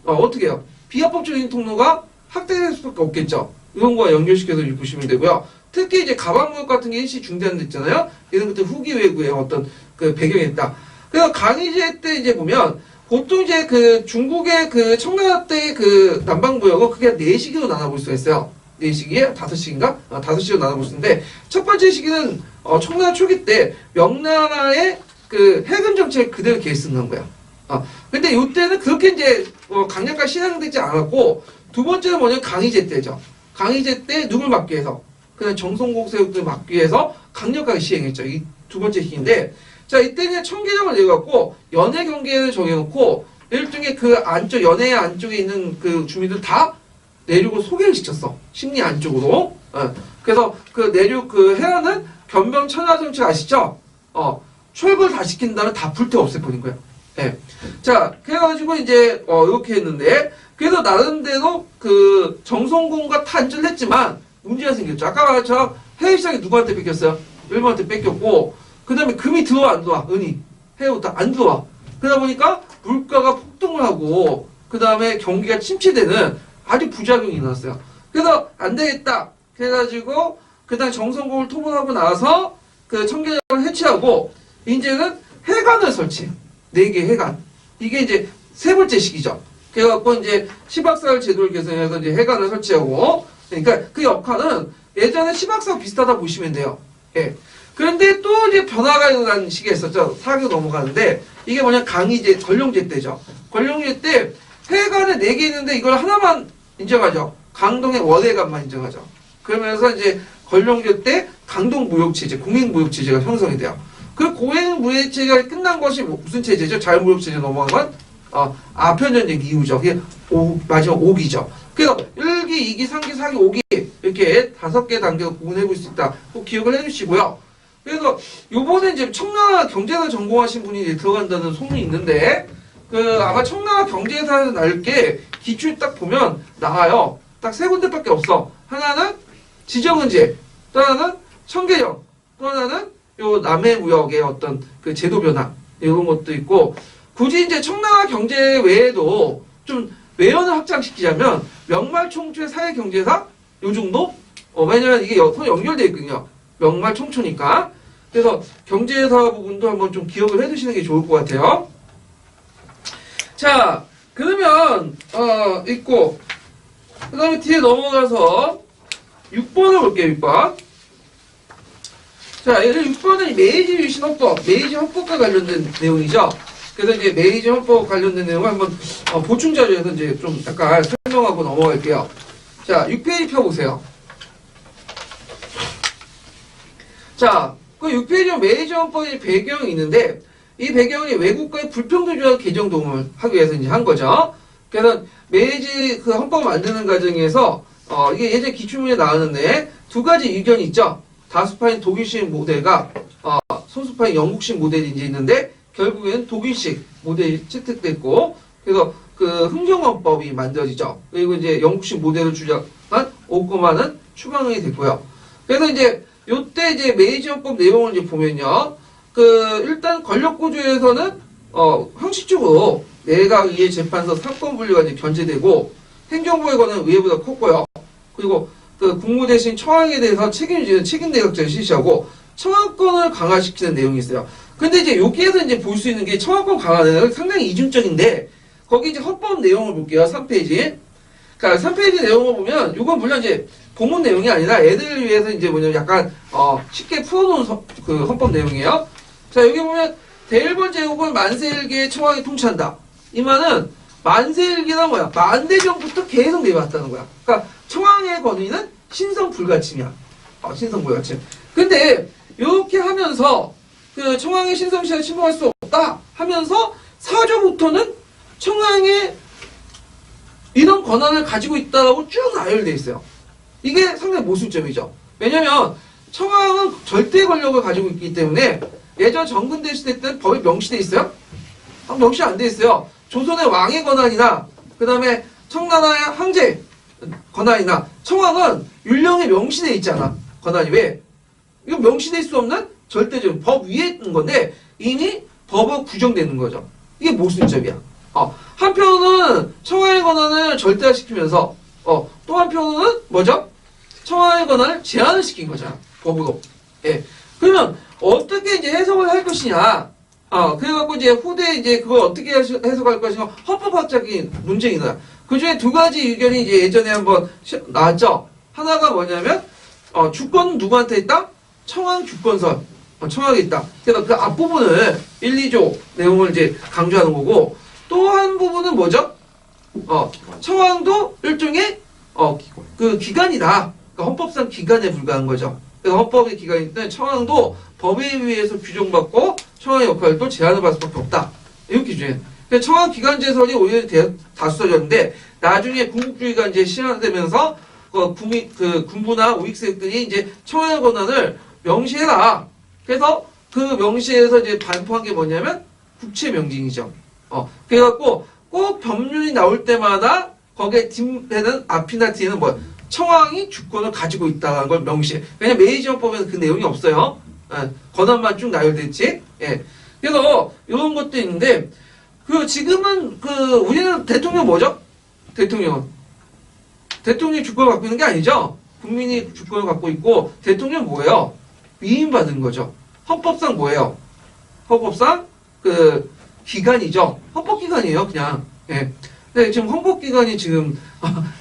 어떻게 해요? 비합법적인 통로가 확대될 수밖에 없겠죠. 이런 거와 연결시켜서 보시면 되고요. 특히 이제 가방무역 같은 게 일시 중단돼 있잖아요. 이런 것들 후기 외구의 어떤 그 배경이 있다. 그래서 강희제 때 이제 보면 보통 이제 그 중국의 그 청나라 때 그 남방무역은 크게 4시기로 나눠볼 수가 있어요. 4시기에 5시기인가? 5시기로 나눠볼 수 있는데 첫 번째 시기는 청나라 초기 때 명나라의 그 해금 정책을 그대로 계승한 거야. 근데 이때는 그렇게 이제 강력하게 시행되지 않았고 두 번째는 뭐냐면 강희제 때죠. 강희제 때 누굴 막기 위해서 그냥 정성공 세력들 막기 위해서 강력하게 시행했죠. 이 두 번째 시기인데 자 이때는 청계정을 내갖고 연해 경계를 정해놓고 일종의 그 안쪽 연해 안쪽에 있는 그 주민들 다 내륙으로 소개를 시켰어. 심리 안쪽으로. 그래서 그 내륙 그 해안은 변병 천하 정책 아시죠? 철거를 다 시킨 다음에 다 불태 없애버린 거야. 예. 자, 그래가지고 이제 이렇게 했는데 그래서 나름대로 그 정성공과 탄주를 했지만 문제가 생겼죠. 아까 말처럼 해외 시장이 누구한테 뺏겼어요? 일본한테 뺏겼고 그 다음에 금이 들어와 안 들어와? 은이 해부터 안 들어와. 그러다 보니까 물가가 폭등을 하고 그 다음에 경기가 침체되는 아주 부작용이 일어났어요. 그래서 안 되겠다. 그래가지고 그다음 정성공을 토벌하고 나서 그 청계령을 해체하고 이제는 해관을 설치. 4개 해관. 이게 이제 세 번째 시기죠. 그래갖고 이제 시박사를 제도를 개선해서 이제 해관을 설치하고 그러니까 그 역할은 예전에 시박사 비슷하다 보시면 돼요. 예. 그런데 또 이제 변화가 일어난 시기가 있었죠. 사교 넘어가는데 이게 뭐냐 강희제 권룡제 때죠. 권룡제 때 해관을 4개 있는데 이걸 하나만 인정하죠. 강동의 원해관만 인정하죠. 그러면서 이제 권룡제 때 강동무역체제, 공익무역체제가 형성이 돼요. 그 공익무역체제가 끝난 것이 무슨 체제죠? 자유무역체제 넘어간 건 아편전쟁 이후죠. 그게 마지막 5기죠. 그래서 1기, 2기, 3기, 4기, 5기 이렇게 5개 단계로 구분해 볼 수 있다. 꼭 기억을 해주시고요. 그래서 요번에 이제 청라 경제사 전공하신 분이 이제 들어간다는 소문이 있는데 아마 청라 경제사에서 나올 게 기출 딱 보면 나와요. 딱 3군데밖에 없어. 하나는 지정은제, 또 하나는 청계령, 또 하나는 요 남해무역의 어떤 그 제도 변화 이런 것도 있고 굳이 이제 청라 경제 외에도 좀 외연을 확장시키자면 명말총초의 사회경제사 요 정도? 왜냐면 이게 서로 연결되어 있거든요. 명말총초니까. 그래서 경제사 부분도 한번 좀 기억을 해두시는 게 좋을 것 같아요. 자, 그러면 있고 그 다음에 뒤에 넘어가서 6번을 볼게요. 6번. 자, 6번은 메이지 유신 헌법, 메이지 헌법과 관련된 내용이죠. 그래서 이제 메이지 헌법 관련된 내용을 한번 보충 자료에서 이제 좀 약간 설명하고 넘어갈게요. 자, 6페이지 펴보세요. 자, 그 6페이지는 메이지 헌법의 배경이 있는데 이 배경이 외국과의 불평등 조약 개정 도움을 하기 위해서 이제 한 거죠. 그래서 메이지 그 헌법을 만드는 과정에서 이게 예전에 기출문제 나왔는데 2가지 의견이 있죠. 다수파인 독일식 모델과 소수파인 영국식 모델이 이제 있는데 결국에는 독일식 모델이 채택됐고 그래서 그 흥정헌법이 만들어지죠. 그리고 이제 영국식 모델을 주장한 오코마는 추방이 됐고요. 그래서 이제 요때 이제 메이지 헌법 내용을 이제 보면요. 일단 권력구조에서는 형식적으로 내각의회 재판서 사건 분류가 이제 견제되고 행정부의 권한은 의회보다 컸고요. 그리고 그 국무 대신 청와에 대해서 책임지는 책임내각제를 실시하고 청와권을 강화시키는 내용이 있어요. 근데 이제 여기에서 이제 볼 수 있는 게 청와권 강화는 상당히 이중적인데 거기 이제 헌법 내용을 볼게요. 3페이지. 그러니까 3페이지 내용을 보면 이건 물론 이제 본문 내용이 아니라 애들을 위해서 이제 뭐냐면 약간 쉽게 풀어놓은 그 헌법 내용이에요. 자, 여기 보면 대일본 제국은 만세일기에 청와에 통치한다. 이 말은 만세일기는 뭐야? 만대전부터 계속 내려왔다는 거야. 그러니까 청왕의 권위는 신성불가침이야. 신성불가침. 근데 이렇게 하면서 그 청왕의 신성시를 침범할 수 없다 하면서 4조부터는 청왕의 이런 권한을 가지고 있다고 쭉 나열되어 있어요. 이게 상당히 모순점이죠. 왜냐면 청왕은 절대 권력을 가지고 있기 때문에 예전 정근대 시대 때는 법이 명시돼 있어요? 명시 안 돼 있어요. 조선의 왕의 권한이나 그 다음에 청나라의 황제 권한이나 청왕은 율령에 명시돼 있잖아. 권한이 왜? 이거 명시될 수 없는 절대적 법 위에 있는 건데 이미 법은 규정되는 거죠. 이게 모순점이야. 한편은 청와의 권한을 절대화시키면서 또 한편은 뭐죠? 청와의 권한을 제한을 시킨 거잖아. 법으로. 예. 그러면 어떻게 이제 해석을 할 것이냐? 그래갖고 이제 후대에 이제 그걸 어떻게 해석할 것인가 헌법학적인 논쟁이 나요. 그 중에 2가지 의견이 이제 예전에 한번 나왔죠. 하나가 뭐냐면 주권은 누구한테 있다? 청왕 주권설. 청왕에 있다. 그래서 그 앞부분을 1, 2조 내용을 이제 강조하는 거고 또 한 부분은 뭐죠? 청왕도 일종의 그 기관이다. 그러니까 헌법상 기관에 불과한 거죠. 그래서 헌법의 기관이기 때문에 청왕도 법에 의해서 규정받고 청왕의 역할도 제한을 받을 수밖에 없다. 이렇게 규정해. 그래서 청왕 기관제설이 오히려 다수서졌는데 나중에 군국주의가 이제 시행되면서 군부나 우익세력들이 이제 청왕의 권한을 명시해라. 그래서 그 명시에서 이제 반포한 게 뭐냐면 국채명징이죠. 그래갖고 꼭 법률이 나올 때마다 거기에 뒷에는 앞이나 뒤에는 뭐 청왕이 주권을 가지고 있다는 걸 명시해. 왜냐면 메이지 헌법에는 그 내용이 없어요. 권한만 쭉 나열됐지. 예. 그래서 이런 것도 있는데 그 지금은 그 우리는 대통령 뭐죠? 대통령이 주권을 갖고 있는 게 아니죠. 국민이 주권을 갖고 있고 대통령 뭐예요? 위임받은 거죠. 헌법상 뭐예요? 헌법상 그 기관이죠. 헌법기관이에요, 그냥. 예. 근데 지금 헌법기관이 지금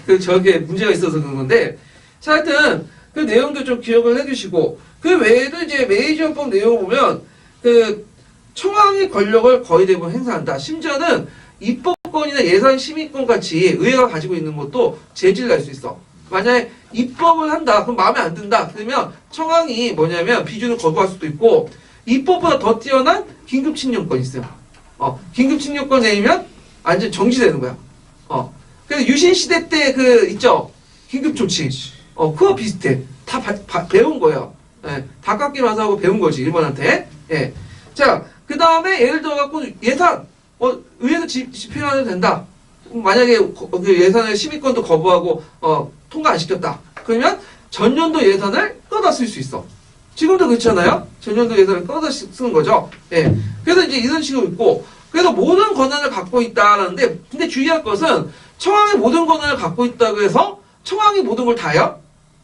그 저게 문제가 있어서 그런 건데, 자, 하여튼 그 내용도 좀 기억을 해주시고, 그 외에도 이제 메이저헌법 내용을 보면 그 청왕이 권력을 거의 대부분 행사한다. 심지어는 입법권이나 예산 심의권 같이 의회가 가지고 있는 것도 제지를 할 수 있어. 만약에 입법을 한다, 그럼 마음에 안 든다. 그러면 청왕이 뭐냐면 비준을 거부할 수도 있고, 입법보다 더 뛰어난 긴급칙령권이 있어요. 긴급칙령권 내리면 완전 정지되는 거야. 그래서 유신시대 때 그 있죠? 긴급조치. 그거 비슷해. 다 배운 거예요. 예, 다 깎기 마사하고 배운 거지, 일본한테. 예. 자, 그 다음에 예를 들어갖고 예산. 의회에서 집행하면 된다. 만약에 그 예산의 심의권도 거부하고, 통과 안 시켰다. 그러면 전년도 예산을 끌어다 쓸 수 있어. 지금도 그렇잖아요? 전년도 예산을 끌어다 쓰는 거죠. 예. 그래서 이제 이런 식으로 있고, 그래서 모든 권한을 갖고 있다라는데, 근데 주의할 것은 청왕이 모든 권한을 갖고 있다고 해서 청왕이 모든 걸 다요?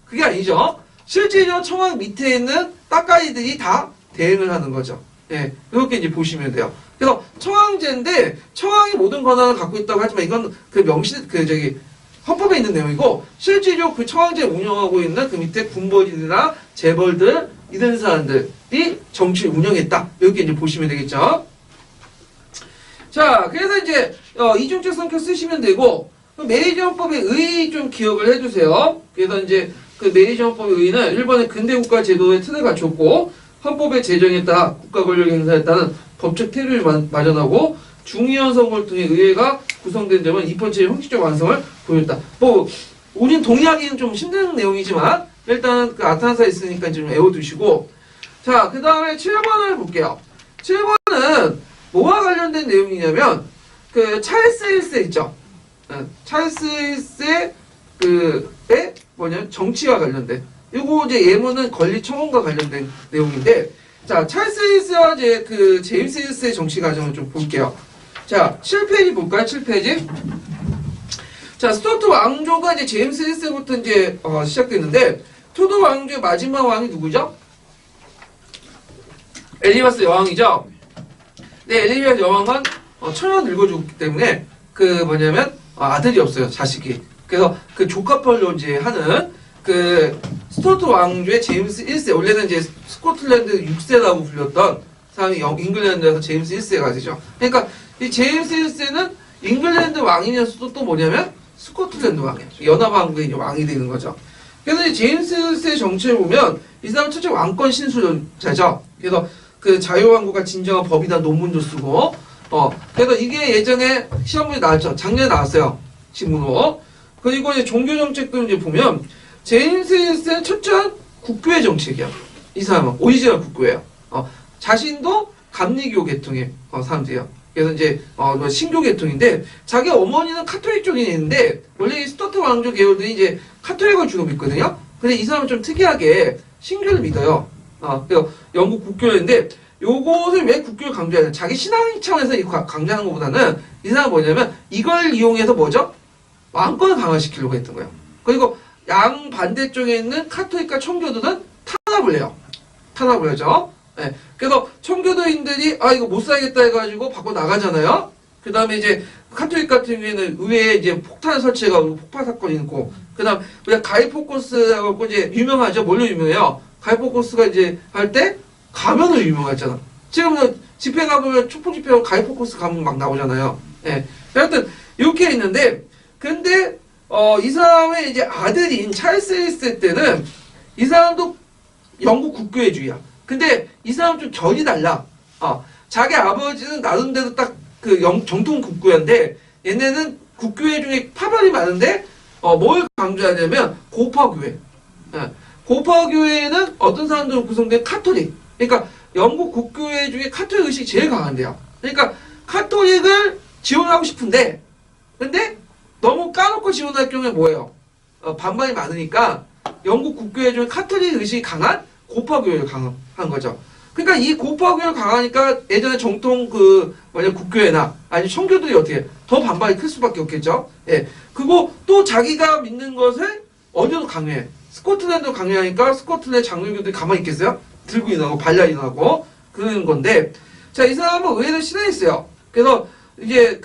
그게 아니죠. 실제로 청왕 밑에 있는 따까이들이 다 대응을 하는 거죠. 예. 이렇게 이제 보시면 돼요. 그래서 청왕제인데, 청왕이 모든 권한을 갖고 있다고 하지만 이건 헌법에 있는 내용이고, 실제로 그 청왕제를 운영하고 있는 그 밑에 군벌이나 재벌들, 이런 사람들이 정치를 운영했다. 이렇게 이제 보시면 되겠죠. 자, 그래서 이제, 이중적 성격 쓰시면 되고, 메이저헌법의 의 좀 기억을 해주세요. 그래서 이제, 그 메이저헌법의 의는 일본의 근대국가 제도의 틀을 갖췄고, 헌법의 제정에 따라 국가 권력을 행사에 따른 법적 태도를 마련하고, 중의원 선거를 통해 의회가 구성된 점은 입헌체의 형식적 완성을 보였다. 우린 동의하기는 좀 힘든 내용이지만, 일단 그 아타나사 있으니까 좀 외워두시고, 자, 그 다음에 7번을 볼게요. 7번은 뭐와 관련된 내용이냐면, 그 찰스 1세 있죠? 찰스 1세 정치와 관련된. 요거 이제 예문은 권리 청원과 관련된 내용인데, 자, 찰스 1세와 이제 그 제임스 1세의 정치 과정을 좀 볼게요. 자, 7페이지 볼까요? 7페이지. 자, 스튜어트 왕조가 이제 제임스 1세부터 이제, 시작됐는데, 투도 왕조의 마지막 왕이 누구죠? 엘리바스 여왕이죠? 네, 엘리바스 여왕은, 천연 늙어죽기 때문에, 아들이 없어요, 자식이. 그래서 그 조카뻘로 이제 하는, 그, 스튜어트 왕조의 제임스 1세, 원래는 이제 스코틀랜드 6세라고 불렸던 사람이 잉글랜드에서 제임스 1세가 되죠. 그러니까, 이 제임스 1세는 잉글랜드 왕이면서도 또 뭐냐면, 스코틀랜드 왕이에요. 연합왕국의 왕이 되는 거죠. 그래서 이 제임스 1세 정치를 보면 이 사람은 첫째 왕권 신수자죠. 그래서 그 자유왕국가 진정한 법이다 논문도 쓰고, 그래서 이게 예전에 시험문에 나왔죠. 작년에 나왔어요. 신문으로. 그리고 이제 종교 정책도 이제 보면 제임스 1세는 첫째 국교의 정책이야. 이 사람은 오리지널 국교예요. 자신도 감리교 계통의 사람들이에요. 그래서 이제 신교 계통인데 자기 어머니는 카톨릭 쪽에 있는데 원래 이 스튜어트 왕조 계열들이 이제 카톨릭을 주로 믿거든요. 근데 이 사람은 좀 특이하게 신교를 믿어요. 그래서 영국 국교인데 요것을 왜 국교를 강조하냐? 자기 신앙 차원에서 이거 강조하는 것보다는 이 사람은 뭐냐면 이걸 이용해서 뭐죠? 왕권을 강화시키려고 했던 거예요. 그리고 양 반대쪽에 있는 카톨릭과 청교도는 탄압을 해요. 탄압을 하죠. 네. 그래서 청교도인들이 이거 못 살겠다 해가지고 밖으로 나가잖아요. 그 다음에 이제 카톨릭 같은 경우에는 의회에 이제 폭탄을 설치해가지고 폭발 사건이 있고, 그 다음 우리가 가이포커스라고 이제 유명하죠. 뭘로 유명해요? 가이포커스가 이제 할 때 가면으로 유명하잖아. 지금 집회 가보면 촛불 집회 가면 가이포커스 가면 막 나오잖아요. 예. 하여튼 이렇게 있는데, 근데 이 사람의 이제 아들인 찰스 1세 때는 이 사람도 영국 국교회주의야. 근데 이 사람 좀 결이 달라. 자기 아버지는 나름대로 딱 그 정통 국교회인데 얘네는 국교회 중에 파벌이 많은데 뭘 강조하냐면 고파교회. 고파교회는 어떤 사람들로 구성된 카톨릭. 그러니까 영국 국교회 중에 카톨릭 의식이 제일 강한데요. 그러니까 카톨릭을 지원하고 싶은데 근데 너무 까놓고 지원할 경우에 뭐예요? 반발이 많으니까 영국 국교회 중에 카톨릭 의식이 강한 고파 교육을 강한 거죠. 그러니까 이 고파 교육을 강하니까 예전에 정통 뭐냐 국교회나 아니 청교들이 어떻게 더 반발이 클 수밖에 없겠죠. 예. 그리고 또 자기가 믿는 것을 어디도 강요해. 스코틀랜드도 강요하니까 스코틀랜드 장로교들이 가만히 있겠어요? 들고 일어나고 발라 일어나고 그러는 건데, 자, 이 사람은 의외로 싫어했어요. 그래서 이제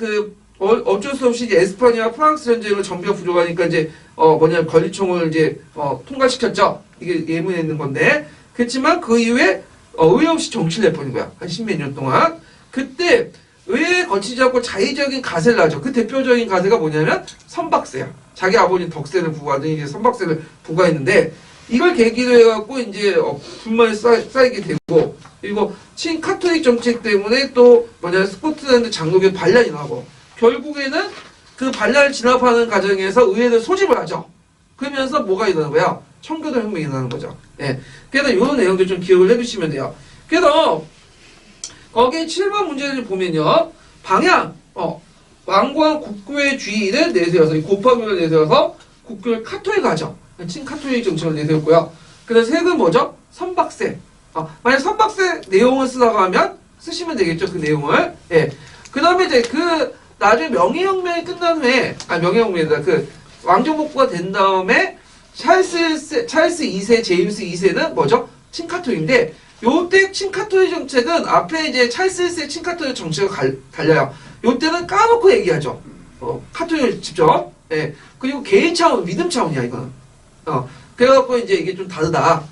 어쩔 수 없이 이제 에스파니아 프랑스 전쟁을 정비가 부족하니까 이제 권리총을 이제 통과시켰죠. 이게 예문에 있는 건데, 그렇지만 그 이후에 의회 없이 정치를 해버린 거야. 한 십몇 년 동안. 그때 의회에 거치지 않고 자의적인 가세를 하죠. 그 대표적인 가세가 뭐냐면 선박세야. 자기 아버지 덕세를 부과하더니 이제 선박세를 부과했는데, 이걸 계기로 해갖고 이제 불만이 쌓이게 되고, 그리고 친카톨릭 정책 때문에 또 스코틀랜드 장로교 반란이 나고, 결국에는 그 반란을 진압하는 과정에서 의회를 소집을 하죠. 그러면서 뭐가 일어나는 거야? 청교도 혁명이 일어나는 거죠. 예. 그래서 이런 내용들 좀 기억을 해두시면 돼요. 그래서 거기 7번 문제를 보면요, 방향, 왕과 국교의 주의를 내세워서, 이 고파교를 내세워서 국교를 카톨릭하죠. 친카톨릭 정책을 내세웠고요. 그래서 색은 뭐죠? 선박세. 만약 선박세 내용을 쓰다가 하면 쓰시면 되겠죠, 그 내용을. 예. 그 다음에 이제 나중에 명예혁명이 끝난 후에, 명예혁명이다. 왕정복구가 된 다음에 찰스 2세, 제임스 2세는 뭐죠? 친카톨릭인데, 요때 친카톨릭 정책은 앞에 이제 찰스 1세 친카톨릭 정책과 달라요. 요때는 까놓고 얘기하죠. 카톨릭을 직접. 예. 그리고 개인 차원, 믿음 차원이야, 이거는. 그래갖고 이제 이게 좀 다르다.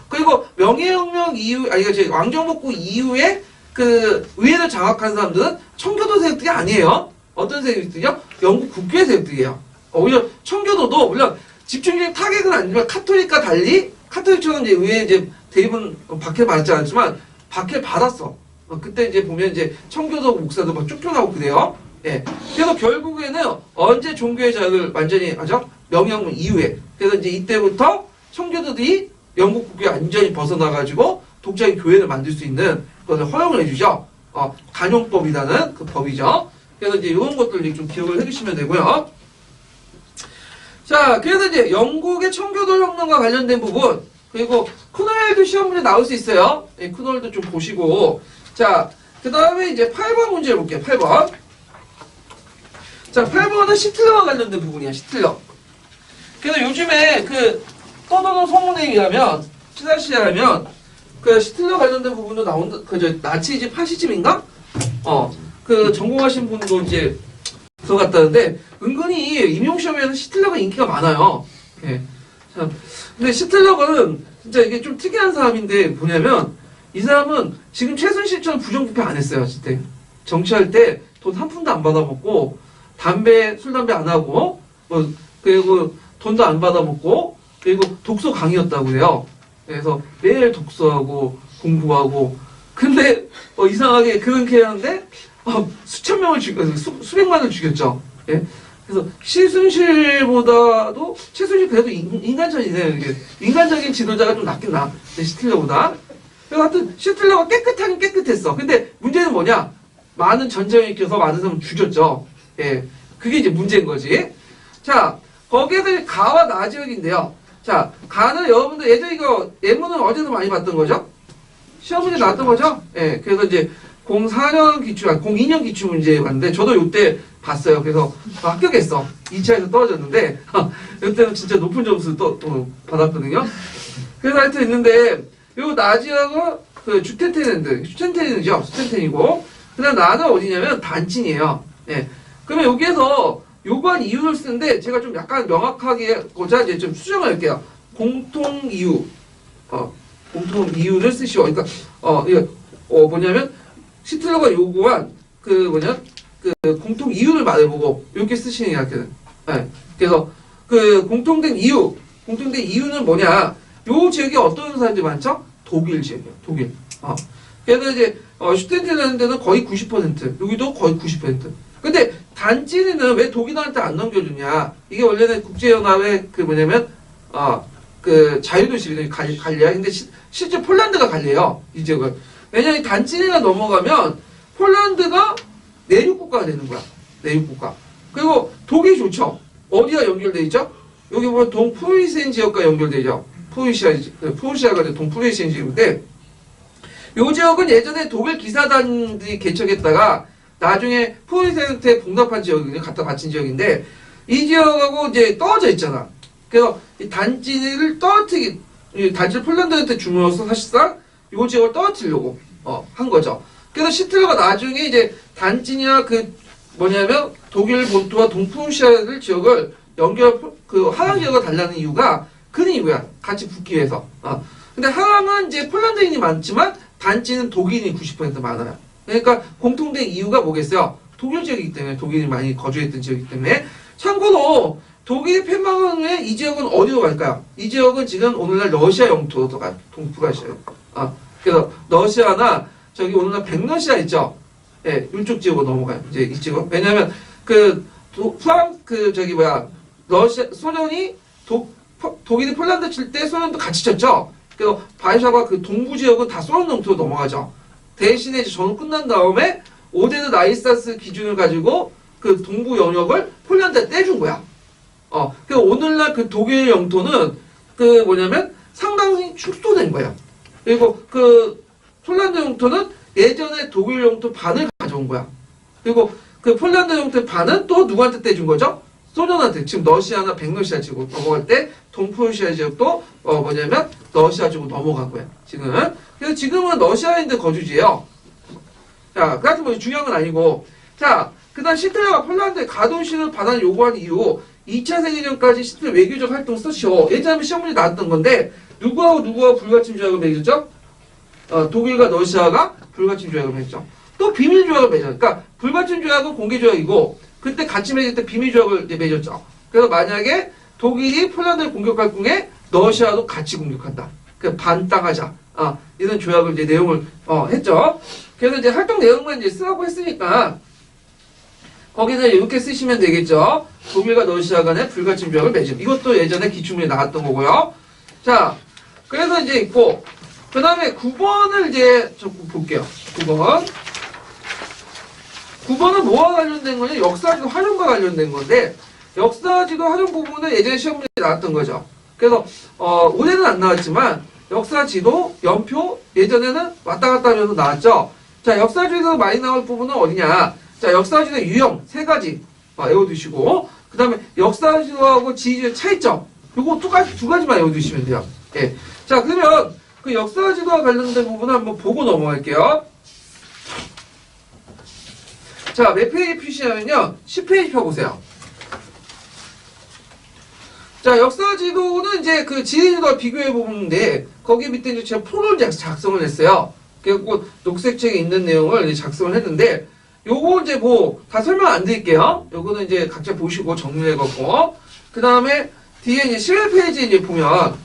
그리고 명예혁명 이후, 왕정복구 이후에 의회를 장악한 사람들은 청교도 세력들이 아니에요. 어떤 세력들이요? 영국 국교의 세력들이에요. 오히려 청교도도, 물론 집중적인 타격은 아니지만 카톨릭과 달리, 카톨릭처럼 이제 의회에 이제 대부분 박해를 받지 않았지만, 박해를 받았어. 그때 이제 보면 이제 청교도 목사도 막 쫓겨나고 그래요. 예. 그래서 결국에는 언제 종교의 자유를 완전히 하죠? 명예혁명 이후에. 그래서 이제 이때부터 청교도들이 영국 국교에 완전히 벗어나가지고 독자적인 교회를 만들 수 있는 것을 허용을 해주죠. 간용법이라는 그 법이죠. 그래서 이제 이런 것들 좀 기억을 해주시면 되고요. 자, 그래서 이제 영국의 청교도 혁명과 관련된 부분, 그리고 쿠놀도 시험 문제 나올 수 있어요. 예, 쿠놀도 좀 보시고. 자, 그 다음에 이제 8번 문제 볼게요. 8번. 자, 8번은 시틀러와 관련된 부분이야, 시틀러. 그래서 요즘에 떠도는 소문에 의하면, 시사시하면, 시틀러 관련된 부분도 나온다, 나치즘, 파시즘인가? 전공하신 분도 이제 들어갔다는데, 은근히 임용시험에는 시틀러가 인기가 많아요. 예. 자, 근데 시틀러는 진짜 이게 좀 특이한 사람인데, 뭐냐면, 이 사람은 지금 최순실처럼 부정부패 안 했어요, 진짜. 정치할 때 돈 한 푼도 안 받아먹고, 술, 담배 안 하고, 그리고 돈도 안 받아먹고, 그리고 독서 강의였다고 그래요. 그래서 매일 독서하고, 공부하고, 근데, 이상하게 그렇게 하는데, 수천 명을 수백만을 죽였죠. 예? 그래서 최순실 그래도 인간적이네요. 이게. 인간적인 지도자가 좀 낫긴 나. 시틀러보다. 그래서 하여튼, 시틀러가 깨끗하긴 깨끗했어. 근데 문제는 뭐냐? 많은 전쟁을 일으켜서 많은 사람을 죽였죠. 예. 그게 이제 문제인 거지. 자, 거기에서 가와 나 지역인데요. 자, 가는 여러분들 예전에 이거 예문은 어제도 많이 봤던 거죠? 시험 문제 나왔던 거죠? 예. 그래서 이제 04년 기출, 02년 기출 문제 봤는데 저도 요때 봤어요. 그래서 합격했어. 2차에서 떨어졌는데 이때는 진짜 높은 점수 또 받았거든요. 그래서 하여튼 있는데 요 나지역은 슈텐텐이죠. 슈텐텐이고 그다음 나는 어디냐면 단친이에요. 예. 그러면 여기에서 요구한 이유를 쓰는데 제가 좀 약간 명확하게 이제 좀 수정을 할게요. 공통 이유. 공통 이유를 쓰시오. 그러니까 뭐냐면 시틀러가 요구한 공통 이유를 말해보고 이렇게 쓰시는 게 낫거든. 네. 그래서 공통된 이유는 뭐냐? 요 지역에 어떤 사람들이 많죠? 독일 지역이요. 독일. 그래서 이제 슈텐텐이라는 데는 거의 90%, 여기도 거의 90%. 근데 단지는 왜 독일한테 안 넘겨주냐? 이게 원래는 국제연합의 자유도시 관리야. 근데 실제 폴란드가 관리해요. 이 지역을. 왜냐면 단지가 넘어가면 폴란드가 내륙국가가 되는 거야. 내륙국가. 그리고 독일이 좋죠. 어디가 연결돼 있죠? 여기 보면 동프리센 지역과 연결되죠. 프로시아가 이제 동프로시아 지역인데, 요 지역은 예전에 독일 기사단들이 개척했다가 나중에 프로시아 형태에 봉합한 지역이거든요. 갖다 바친 지역인데, 이 지역하고 이제 떨어져 있잖아. 그래서 이 단지를 떨어뜨기, 단지를 폴란드한테 주면서 사실상 요 지역을 떨어뜨리려고 한 거죠. 그래서 시틀러가 나중에 이제 단지냐 뭐냐면 독일 본토와 동프로시아를 지역을 하랑 지역과 달라는 이유가 그런 이유야. 같이 붙기 위해서. 근데 하랑은 이제 폴란드인이 많지만 단지는 독일인이 90% 많아요. 그러니까 공통된 이유가 뭐겠어요? 독일 지역이기 때문에, 독일이 많이 거주했던 지역이기 때문에. 참고로 독일이 패망한 후에 이 지역은 어디로 갈까요? 이 지역은 지금 오늘날 러시아 영토로 가요. 동프가시아요. 그래서 러시아나 저기 오늘날 백러시아 있죠? 예, 이쪽 지역으로 넘어가요. 이제 이 지역. 왜냐면 소련이 독일이 폴란드 칠 때 소련도 같이 쳤죠. 그래서 바이샤와 그 동부 지역은 다 소련 영토로 넘어가죠. 대신에 이제 전후 끝난 다음에 오데드 나이사스 기준을 가지고 그 동부 영역을 폴란드에 떼준 거야. 그 오늘날 그 독일 영토는 상당히 축소된 거야. 그리고 그 폴란드 영토는 예전에 독일 영토 반을 가져온 거야. 그리고 그 폴란드 영토의 반은 또 누구한테 떼준 거죠? 소련한테. 지금 러시아나 백러시아 지역으로 넘어갈 때 동프로시아 지역도 러시아 지역으로 넘어간 거야. 지금은. 그래서 지금은 러시아인들 거주지예요. 자, 그렇게 뭐 중요한 건 아니고. 자, 그다음 시틀러가 폴란드에 가동신을 받아 요구한 이후 2차 세계전까지 시틀러 외교적 활동을 썼죠. 예전에 시험 문제 나왔던 건데 누구하고 불가침 조약을 맺었죠? 독일과 러시아가 불가침 조약을 맺었죠. 또 비밀 조약을 맺었죠. 그러니까 불가침 조약은 공개 조약이고 그때 같이 맺을 때 비밀 조약을 맺었죠. 그래서 만약에 독일이 폴란드를 공격할 경우에 러시아도 같이 공격한다. 반땅하자. 이런 조약을 이제 내용을 했죠. 그래서 이제 활동 내용만 이제 쓰라고 했으니까 거기서 이렇게 쓰시면 되겠죠. 독일과 러시아 간의 불가침 조약을 맺음. 이것도 예전에 기출문에 나왔던 거고요. 자, 그래서 이제 있고 그 다음에 9번을 이제 좀 볼게요. 9번. 9번은 뭐와 관련된 거냐? 역사지도 활용과 관련된 건데 역사지도 활용 부분은 예전에 시험 문제 나왔던 거죠. 그래서 올해는 안 나왔지만 역사지도, 연표 예전에는 왔다 갔다 하면서 나왔죠. 자, 역사지도 많이 나올 부분은 어디냐? 자, 역사지도 유형 3가지 외워두시고 그 다음에 역사지도하고 지지의 차이점 요거 두 가지만 외워두시면 돼요. 예. 자, 그러면 그 역사지도와 관련된 부분을 한번 보고 넘어갈게요. 자, 몇 페이지 표시하면요 10페이지 펴보세요. 자, 역사지도는 이제 그 지리지도와 비교해 보는데 거기 밑에 이제 제가 표를 작성을 했어요. 그래갖고 녹색책에 있는 내용을 이제 작성을 했는데 요거 이제 다 설명 안 드릴게요. 요거는 이제 각자 보시고 정리해갖고 그 다음에 뒤에 이제 11페이지 이제 보면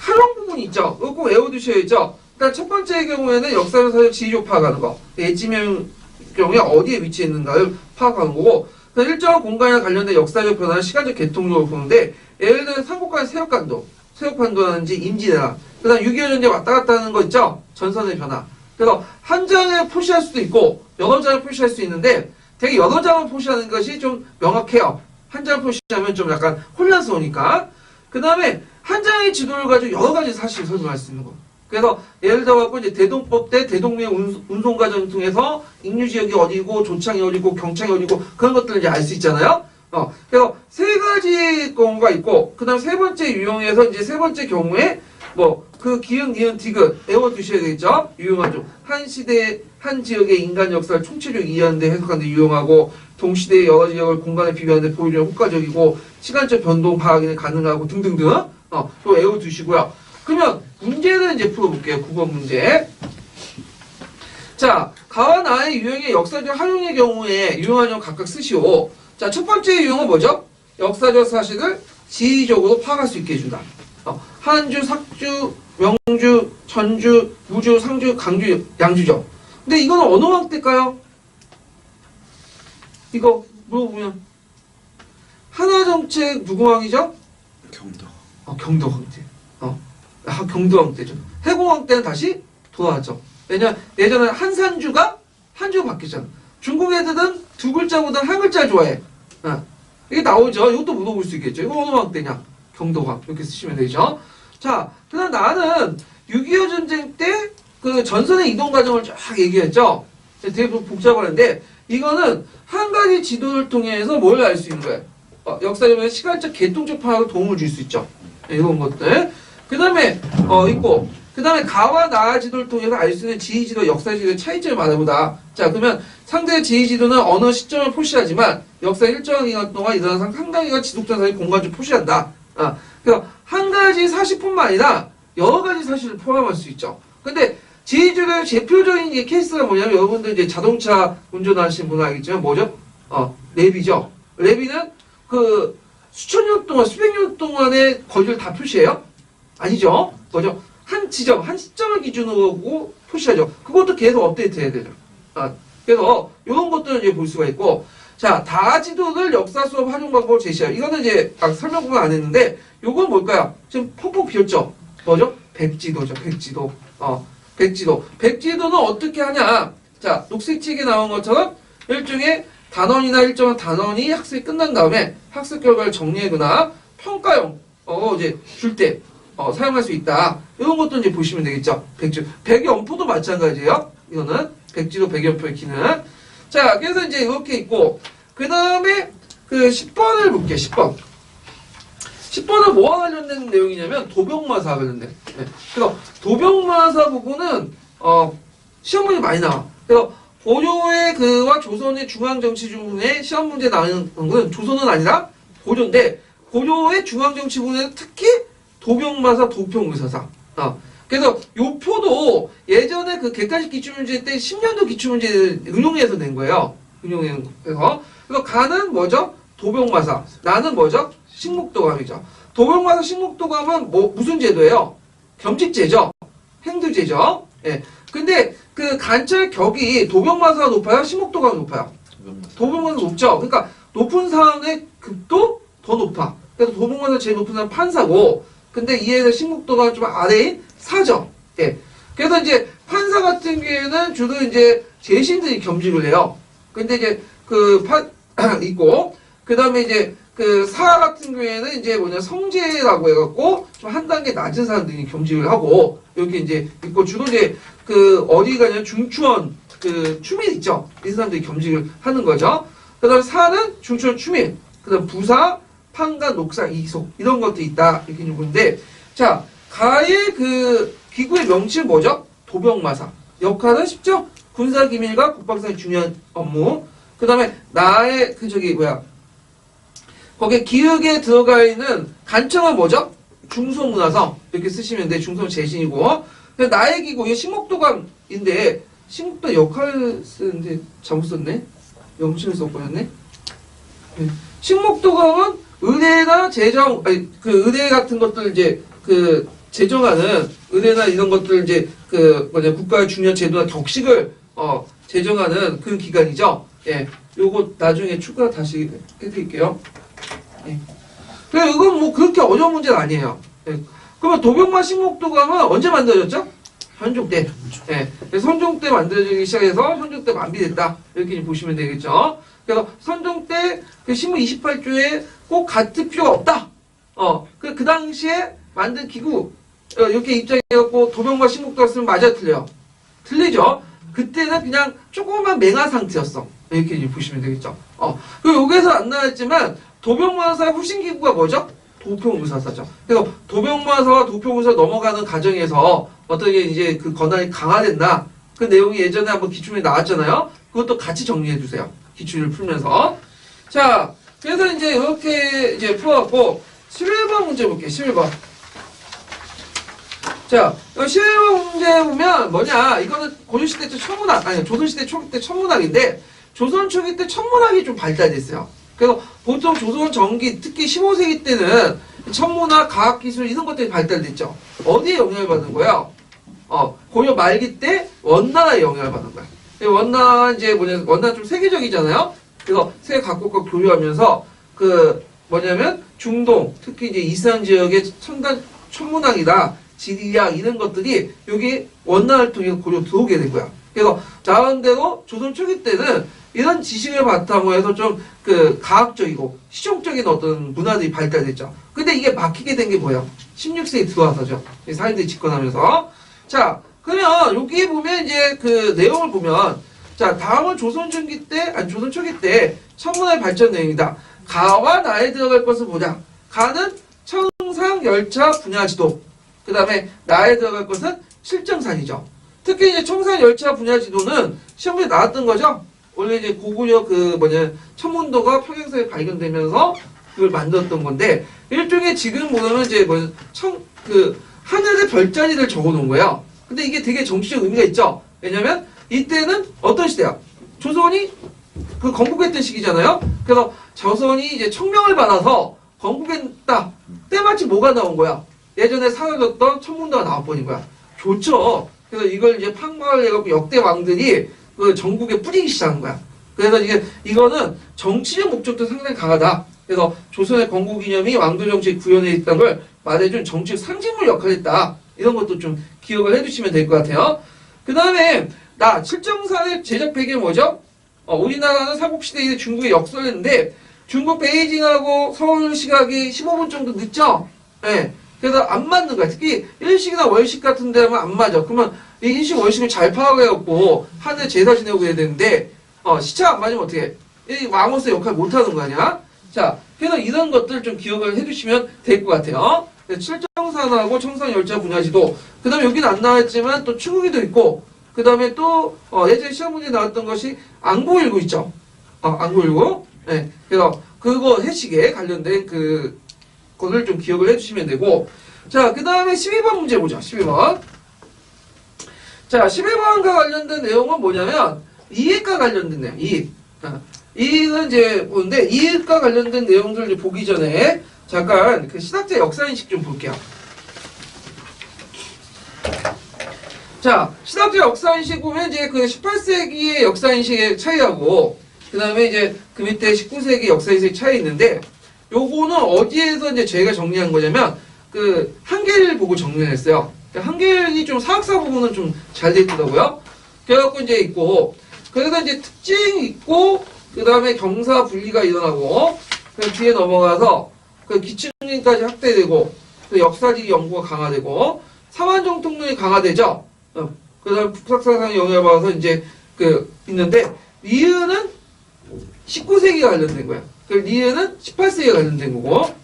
활용 부분이 있죠. 이거 꼭 외워두셔야죠. 일단 첫 번째 경우에는 역사를 지리적 파악하는 거. 예지명 경우에 어디에 위치해 있는가를 파악하는 거고 일정한 공간에 관련된 역사적 변화나 시간적 계통력을 보는데 예를 들어 삼국간의 세력판도라든지 임진왜란 그 다음 6.25 전쟁 왔다 갔다 하는 거 있죠? 전선의 변화. 그래서 한 장에 표시할 수도 있고 여러 장을 표시할 수 있는데 되게 여러 장을 표시하는 것이 좀 명확해요. 한 장을 표시하면 좀 약간 혼란스러우니까. 그 다음에 한 장의 지도를 가지고 여러 가지 사실을 설명할 수 있는 거. 그래서 예를 들어갖고 이제 대동법 때 대동맹 운송 과정을 통해서 인류지역이 어디고 조창이 어디고 경창이 어디고 그런 것들을 이제 알 수 있잖아요. 그래서 3가지 경우가 있고 그 다음 3번째 유형에서 이제 3번째 경우에 그 기흥, 니은, 디귿 외워두셔야 되겠죠? 유용한 점. 한 시대, 한 지역의 인간 역사를 총체적으로 이해하는데 해석하는데 유용하고 동시대의 여러 지역을 공간에 비교하는데 보이려 효과적이고 시간적 변동 파악이 가능하고 등등등 또 외워두시고요. 그러면 문제를 이제 풀어볼게요. 9번 문제. 자, 가와 나의 유형의 역사적 활용의 경우에 유용한 점 각각 쓰시오. 자, 첫 번째 유형은 뭐죠? 역사적 사실을 지리적으로 파악할 수 있게 해준다. 한주, sak주, 명주, 전주, 무주, 상주, 강주, 양주죠. 근데 이거는 어느 왕 때일까요? 이거 물어보면 한화정책 누구 왕이죠? 경도. 경도 왕 때. 경도 왕 때죠. 해공왕 때는 다시 돌아왔죠. 왜냐면 예전에 한주가 바뀌었잖아. 중국 애들은 2글자보다 1글자를 좋아해. 이게 나오죠. 이것도 물어볼 수 있겠죠. 이거 어느 왕때냐? 경도왕. 이렇게 쓰시면 되죠. 자, 그다음 나는 6.25 전쟁 때 그 전선의 이동 과정을 쫙 얘기했죠. 되게 복잡한데 이거는 한 가지 지도를 통해서 뭘 알 수 있는 거예요. 역사적으로 시간적 계통적 파악에 도움을 줄 수 있죠. 이런 것들. 그 다음에 있고 그 다음에 가와 나 지도를 통해서 알 수 있는 지휘 지도, 역사 지도의 차이점을 말해보다. 자, 그러면 상대의 지휘 지도는 어느 시점을 표시하지만 역사 일정한 기간 동안 일어난 상당히가 지속된 사실을 공간적으로 표시한다. 그러니까 한 가지 사실뿐만 아니라 여러 가지 사실을 포함할 수 있죠. 근데 지휘 지도의 대표적인 케이스가 뭐냐면 여러분들 이제 자동차 운전하시는 분은 알겠지만 뭐죠? 랩이죠. 랩이는 그 수천 년 동안, 수백 년 동안의 거리를 다 표시해요? 아니죠. 뭐죠? 한 지점, 한 시점을 기준으로 보고 표시하죠. 그것도 계속 업데이트 해야 되죠. 그래서 이런 것들을 이제 볼 수가 있고, 자, 다지도를 역사 수업 활용 방법을 제시해요. 이거는 이제 설명 부분 안 했는데, 요건 뭘까요? 지금 펑펑 비었죠? 뭐죠? 백지도죠. 백지도. 백지도. 백지도는 어떻게 하냐? 자, 녹색책에 나온 것처럼 일종의 단원이나 일정한 단원이 학습이 끝난 다음에 학습 결과를 정리하거나 평가용, 이제 줄 때, 사용할 수 있다. 이런 것도 이제 보시면 되겠죠. 백지도. 백연포도 마찬가지예요. 이거는 백지도 백연포의 기능. 자, 그래서 이제 이렇게 있고, 그 다음에 그 10번을 볼게요. 10번. 10번은 뭐와 관련된 내용이냐면 도병마사 관련된. 네. 그래서 도병마사 부분은 시험 문제 많이 나와. 그래서 고려의 그와 조선의 중앙정치 중에 시험 문제 나오는 건 조선은 아니라 고려인데 고려의 중앙정치 부분에 특히 도병마사, 도평의사사. 그래서 요 표도 예전에 그 객관식 기출문제 때 10년도 기출문제를 응용해서 낸 거예요. 응용해서. 그래서 가는 뭐죠? 도병마사. 나는 뭐죠? 식목도감이죠. 도병마사 식목도감은 무슨 제도예요? 겸직제죠. 행두제죠. 예. 근데 그 간철 격이 도병마사가 높아요? 식목도감이 높아요? 도병마사가 높죠. 그러니까 높은 사람의 급도 더 높아. 그래서 도병마사 제일 높은 사람은 판사고, 근데 이에서 식목도가 좀 아래인 사죠. 예. 그래서 이제 판사 같은 경우에는 주로 이제 재신들이 겸직을 해요. 근데 이제 있고, 그 다음에 이제 그 사 같은 경우에는 이제 성제라고 해갖고 좀 한 단계 낮은 사람들이 겸직을 하고, 이렇게 이제 있고, 주로 이제 어디 가냐, 중추원, 추밀 있죠? 이 사람들이 겸직을 하는 거죠. 그 다음에 사는 중추원 추밀, 그 다음 부사, 판관, 녹사, 이속, 이런 것도 있다. 이렇게 좀 보는데, 자, 가의 기구의 명칭은 뭐죠? 도병마사. 역할은 쉽죠? 군사기밀과 국방상의 중요한 업무. 그 다음에 나의 거기에 기역에 들어가 있는 간청은 뭐죠? 중소문화성. 이렇게 쓰시면 돼. 중소 재신이고. 나의 기구, 이게 식목도감인데, 식목도 역할 쓰는데 잘못 썼네? 명칭을 써버렸네? 네. 식목도감은 의뢰나 재정, 의뢰 같은 것들 이제, 제정하는, 의뢰나 이런 것들 이제, 국가의 중요한 제도나 격식을, 제정하는 그런 기관이죠. 예. 요거 나중에 추가 다시 해드릴게요. 예. 그래, 이건 뭐 그렇게 어려운 문제는 아니에요. 예. 그러면 도병마 식목도감은 언제 만들어졌죠? 현종 때. 예. 그래서 선종 때 만들어지기 시작해서 현종 때 만비됐다. 이렇게 보시면 되겠죠. 그래서 선종 때 신문 28조에 꼭 같을 필요가 없다. 그 당시에 만든 기구, 이렇게 입장해갖고 도병마 식목도감 쓰면 맞아 틀려요? 틀리죠? 그때는 그냥 조그만 맹아 상태였어. 이렇게 보시면 되겠죠. 그리고 여기에서 안 나왔지만 도병마사의 후신 기구가 뭐죠? 도평의사사죠. 그래서 도병마사와 도평의사 넘어가는 과정에서 어떻게 이제 그 권한이 강화됐나? 그 내용이 예전에 한번 기출문제 나왔잖아요. 그것도 같이 정리해 주세요. 기출을 풀면서. 자, 그래서 이제 이렇게 이제 풀어갖고 11번 문제 볼게요. 11번. 자, 11번 문제 보면 뭐냐? 이거는 고려시대 때 천문학, 아니 조선시대 초기 때 천문학인데 조선 초기 때 천문학이 좀 발달됐어요. 그래서 보통 조선 전기, 특히 15세기 때는 천문학, 과학기술 이런 것들이 발달됐죠. 어디에 영향을 받는 거예요? 고려 말기 때 원나라에 영향을 받는 거예요. 원나라 이제 원나라 좀 세계적이잖아요. 그래서 세계 각국과 교류하면서 중동, 특히 이제 이스라엘 지역의 천문학이다, 지리학 이런 것들이 여기 원나라를 통해 고려 들어오게 된 거야. 그래서 나름대로 조선 초기 때는 이런 지식을 바탕으로 해서 좀 그 과학적이고 실용적인 어떤 문화들이 발달됐죠. 근데 이게 막히게 된 게 뭐예요? 16세기 들어와서죠. 사인들이 집권하면서. 자, 그러면 여기 보면 이제 그 내용을 보면 자, 다음은 조선 중기 때, 아니 조선 초기 때 천문화의 발전 내용이다. 가와 나에 들어갈 것을 보자. 가는 청상 열차 분야 지도. 그 다음에 나에 들어갈 것은 칠정산이죠. 특히 이제 청산 열차 분야 지도는 시험에 나왔던 거죠. 원래 이제 고구려 천문도가 평행선에 발견되면서 그걸 만들었던 건데 일종의 지금 보면 이제 하늘의 별자리를 적어놓은 거예요. 근데 이게 되게 정치적 의미가 있죠. 왜냐면 이때는 어떤 시대야? 조선이 그 건국했던 시기잖아요. 그래서 조선이 이제 청명을 받아서 건국했다. 때마침 뭐가 나온 거야? 예전에 사라졌던 천문도가 나와버린 거야. 좋죠. 그래서 이걸 이제 판관을 해갖고 역대 왕들이 그 전국에 뿌리기 시작한 거야. 그래서 이거는 정치적 목적도 상당히 강하다. 그래서 조선의 건국 이념이 왕조 정치 구현에 있다는 걸 말해준 정치적 상징물 역할을 했다. 이런 것도 좀 기억을 해두시면 될 것 같아요. 그 다음에 칠정산의 제작 배경이 뭐죠? 우리나라는 삼국시대에 중국의 역사를 했는데 중국 베이징하고 서울 시각이 15분 정도 늦죠? 네. 그래서 안 맞는 거야. 특히 일식이나 월식 같은 데는 안 맞아. 그러면 이 일식, 월식을 잘 파악해갖고 하늘 제사 지내고 해야 되는데 시차가 안 맞으면 어떻게 해? 이 왕으로서 역할 못하는 거 아니야? 자, 그래서 이런 것들 좀 기억을 해주시면 될 것 같아요. 칠정산하고 청산열차 분야지도 그 다음에 여기는 안 나왔지만 또 추구기도 있고 그 다음에 또 예전에 시험 문제에 나왔던 것이 앙고일구 있죠. 앙고일구. 네. 그래서 그거 해식에 관련된 그거를 좀 기억을 해주시면 되고 자, 그 다음에 12번 문제 보죠. 12번. 자, 11번과 관련된 내용은 뭐냐면 이익과 관련된 내용. 이익은 이제 보는데 이익과 관련된 내용들 이제 보기 전에 잠깐 그 신학자 역사인식 좀 볼게요. 자, 신학자 역사인식 보면 이제 그 18세기의 역사인식의 차이하고 그 다음에 이제 그 밑에 19세기 역사인식 차이 있는데 요거는 어디에서 이제 저희가 정리한 거냐면 그 한계를 보고 정리했어요. 한계이 좀 사학사 부분은 좀 잘 돼 있더라고요. 그래갖고 이제 있고 그래서 이제 특징이 있고 그 다음에 경사 분리가 일어나고 그 뒤에 넘어가서 그 기층까지 확대되고 그 역사적 연구가 강화되고 사만정통론이 강화되죠. 그 다음 북사사상 영향을 받아서 이제 있는데 리은은 19세기가 관련된 거야. 그 리은은 18세기가 관련된 거고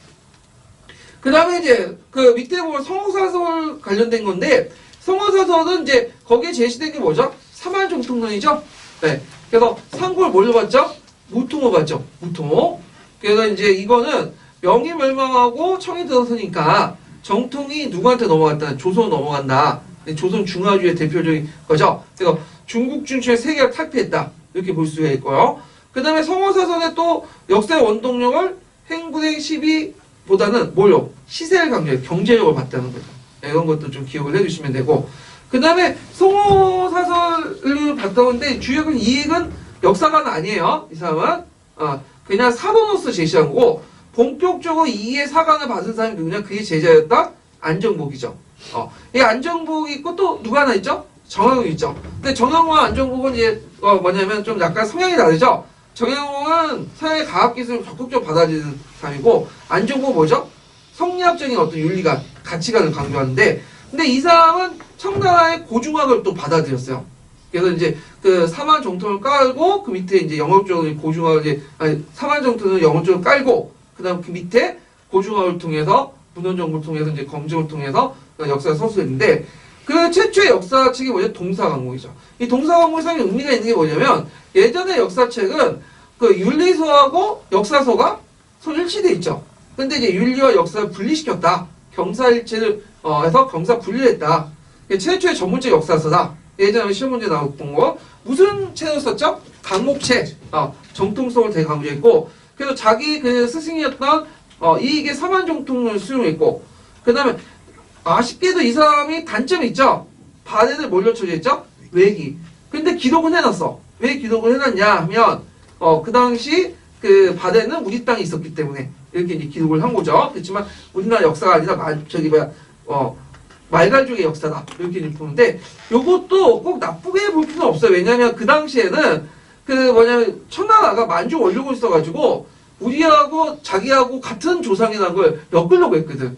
그 다음에 이제 그 밑에 보면 성호사설 관련된 건데 성호사설은 이제 거기에 제시된 게 뭐죠? 사만정통론이죠. 네. 그래서 상고를 뭘로 봤죠? 무통으로 봤죠. 무통. 그래서 이제 이거는 명이 멸망하고 청이 들어서니까 정통이 누구한테 넘어갔다? 조선 넘어간다. 조선 중화주의 대표적인 거죠. 그래서 중국 중심의 세계를 탈피했다. 이렇게 볼 수가 있고요. 그 다음에 성호사설의 또 역사의 원동력을 행군의 시비보다는 뭐요? 시세를 강조해 경제력을 봤다는 거죠. 이런 것도 좀 기억을 해주시면 되고 그 다음에 성호사설을 봤다 건데 주역은 이익은 역사가는 아니에요. 이 사람은 그냥 사도로서 제시한 거고 본격적으로 이의 사관을 받은 사람이 누구냐? 그의 제자였다? 안정복이죠. 이 안정복이 있고 또 누가 하나 있죠? 정영욱 있죠. 근데 정영욱과 안정복은 이제 뭐냐면 좀 약간 성향이 다르죠. 정영욱은 서양의 과학기술을 적극적으로 받아들이는 사람이고 안정복은 뭐죠? 성리학적인 어떤 윤리관, 가치관을 강조하는데 근데 이 사람은 청나라의 고중학을 또 받아들였어요. 그래서 이제 그 사만정통을 깔고 그 밑에 이제 영역적으로 고중학을 사만정통을 영역적으로 깔고 그다음 그 밑에 고중학을 통해서 문헌정보를 통해서 이제 검증을 통해서 역사를 서술했는데 그 최초의 역사책이 뭐냐? 동사강목이죠. 이 동사강목이 상당히 의미가 있는 게 뭐냐면 예전의 역사책은 그 윤리서하고 역사서가 서로 일치돼 있죠. 근데 이제 윤리와 역사를 분리시켰다. 경사일치를 해서 경사 분리를 했다. 최초의 전문적 역사서다. 예전에 시험 문제 나왔던 거 무슨 책을 썼죠? 강목책. 정통성을 되게 강조했고 그래서 자기 그 스승이었던 이익의 사만정통을 수용했고 그 다음에 아쉽게도 이 사람이 단점이 있죠. 바대를 뭘로 처리했죠? 외기. 근데 기록은 해놨어. 왜 기록을 해놨냐 하면 그 당시 그 바대는 우리 땅에 있었기 때문에 이렇게 이제 기록을 한 거죠. 그렇지만 우리나라 역사가 아니라 말갈족의 역사다. 이렇게 이제 보는데, 요것도 꼭 나쁘게 볼 필요는 없어요. 왜냐면 그 당시에는 청나라가 만주 원료고 있어가지고, 우리하고 자기하고 같은 조상이 난 걸 엮으려고 했거든.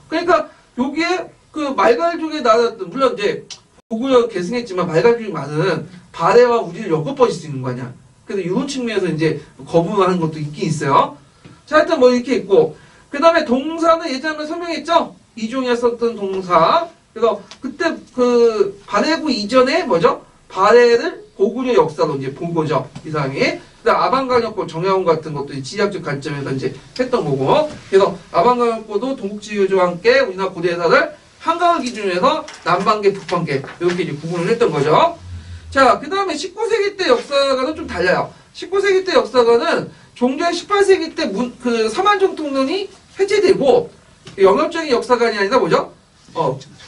그러니까 요게 그 말갈족의 나라, 물론 이제 고구려 계승했지만 말갈족이 많은 발해와 우리를 엮어버릴 수 있는 거 아니야. 그래서 이런 측면에서 이제 거부하는 것도 있긴 있어요. 자, 하여튼 뭐 이렇게 있고, 그 다음에 동사는 예전에 설명했죠? 이종이가 썼던 동사. 그래서 그때 그 발해구 이전에 뭐죠? 발해를 고구려 역사로 이제 본 거죠. 이 사람이. 그다음 아방간역고 정약용 같은 것도 지리학적 관점에서 이제 했던 거고. 그래서 아방간역고도 동국지교조와 함께 우리나라 고대사를 한강을 기준으로 해서 남방계, 북방계 이렇게 이제 구분을 했던 거죠. 자, 그 다음에 19세기 때 역사가는 좀 달라요. 19세기 때 역사가는 종전 18세기 때 그 사만정통론이 해제되고 영역적인 역사관이 아니라 뭐죠?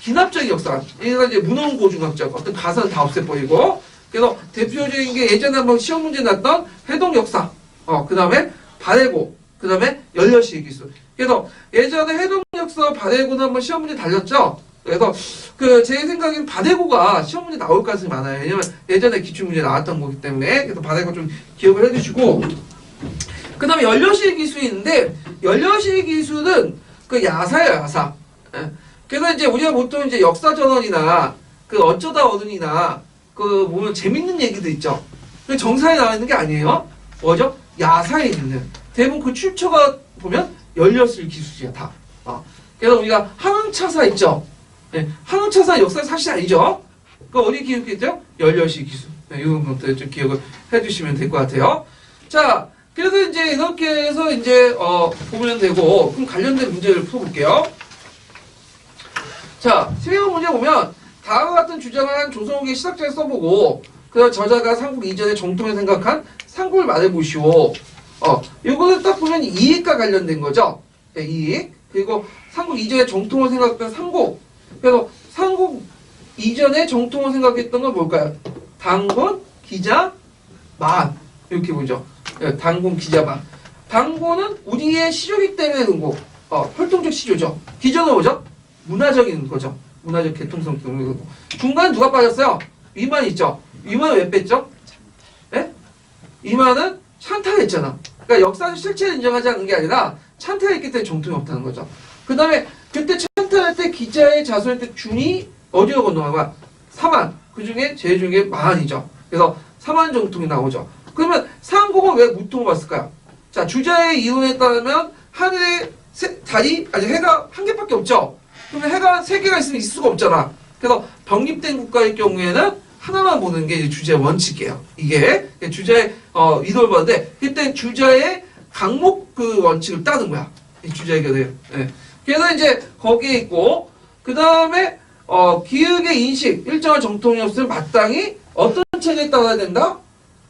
기납적인 역사관. 얘가 이제 문헌고중학적 어떤 가사는 다 없애버리고 그래서 대표적인 게 예전에 한번 시험 문제 났던 해동 역사. 그 다음에 발해고. 그 다음에 연려시 기술. 그래서 예전에 해동 역사 발해고는 한번 시험 문제 달렸죠. 그래서 제 생각엔 발해고가 시험 문제 나올 가능성이 많아요. 왜냐면 예전에 기출 문제 나왔던 거기 때문에 그래서 발해고 좀 기억을 해주시고. 그 다음에 연려시 기술이 있는데 연려시 기술은 그 야사예요, 야사. 그래서 이제 우리가 보통 이제 역사 전원이나 그 어쩌다 어른이나 그 보면 재밌는 얘기도 있죠. 그 정사에 나와 있는 게 아니에요. 뭐죠? 야사에 있는. 대부분 그 출처가 보면 연려실 기술이야 다. 그래서 우리가 한흥차사 있죠. 한흥차사 역사 사실 아니죠. 그 어디 기억했죠? 연려실 기술. 이런 것들 좀 기억을 해주시면 될 것 같아요. 자, 그래서 이제 이렇게 해서 이제 보면 되고 그럼 관련된 문제를 풀어볼게요. 자, 12번 문제 보면 다음과 같은 주장을 한 조선후기 시작자를 써보고 그 저자가 삼국 이전의 정통을 생각한 삼국을 말해보시오. 요거를 딱 보면 이익과 관련된 거죠. 네, 이익. 그리고 삼국 이전의 정통을 생각했던 삼국. 그래서 삼국 이전의 정통을 생각했던 건 뭘까요? 단권, 기자, 만. 이렇게 보죠. 네, 단권, 기자, 만. 단권은 우리의 시조이기 때문에 그런 거. 활동적 시조죠. 기자는 뭐죠? 문화적인 거죠. 문화적 개통성 때문에. 중간에 누가 빠졌어요? 위만 있죠. 위만은 왜 뺐죠? 예? 위만은 찬탈했잖아. 그러니까 역사적 실체를 인정하지 않는 게 아니라 찬탈했기 때문에 정통이 없다는 거죠. 그 다음에 그때 찬탈할 때 기자의 자손일 때 준이 어디로 건너간 거야? 사만. 그 중에 제일 중에 만이죠. 그래서 사만 정통이 나오죠. 그러면 삼국은 왜 무통을 봤을까요? 자, 주자의 이론에 따르면 하늘에 달이 아니 해가 한 개밖에 없죠. 그러면 해가 세 개가 있으면 있을 수가 없잖아. 그래서 병립된 국가의 경우에는 하나만 보는 게 이제 주자의 원칙이에요. 이게 주자의 이론을 봤는데 그때 주자의 강목 그 원칙을 따는 거야. 이 주자의 견해. 네. 그래서 이제 거기에 있고 그 다음에 기획의 인식 일정한 정통이 없으면 마땅히 어떤 체계에 따라야 된다?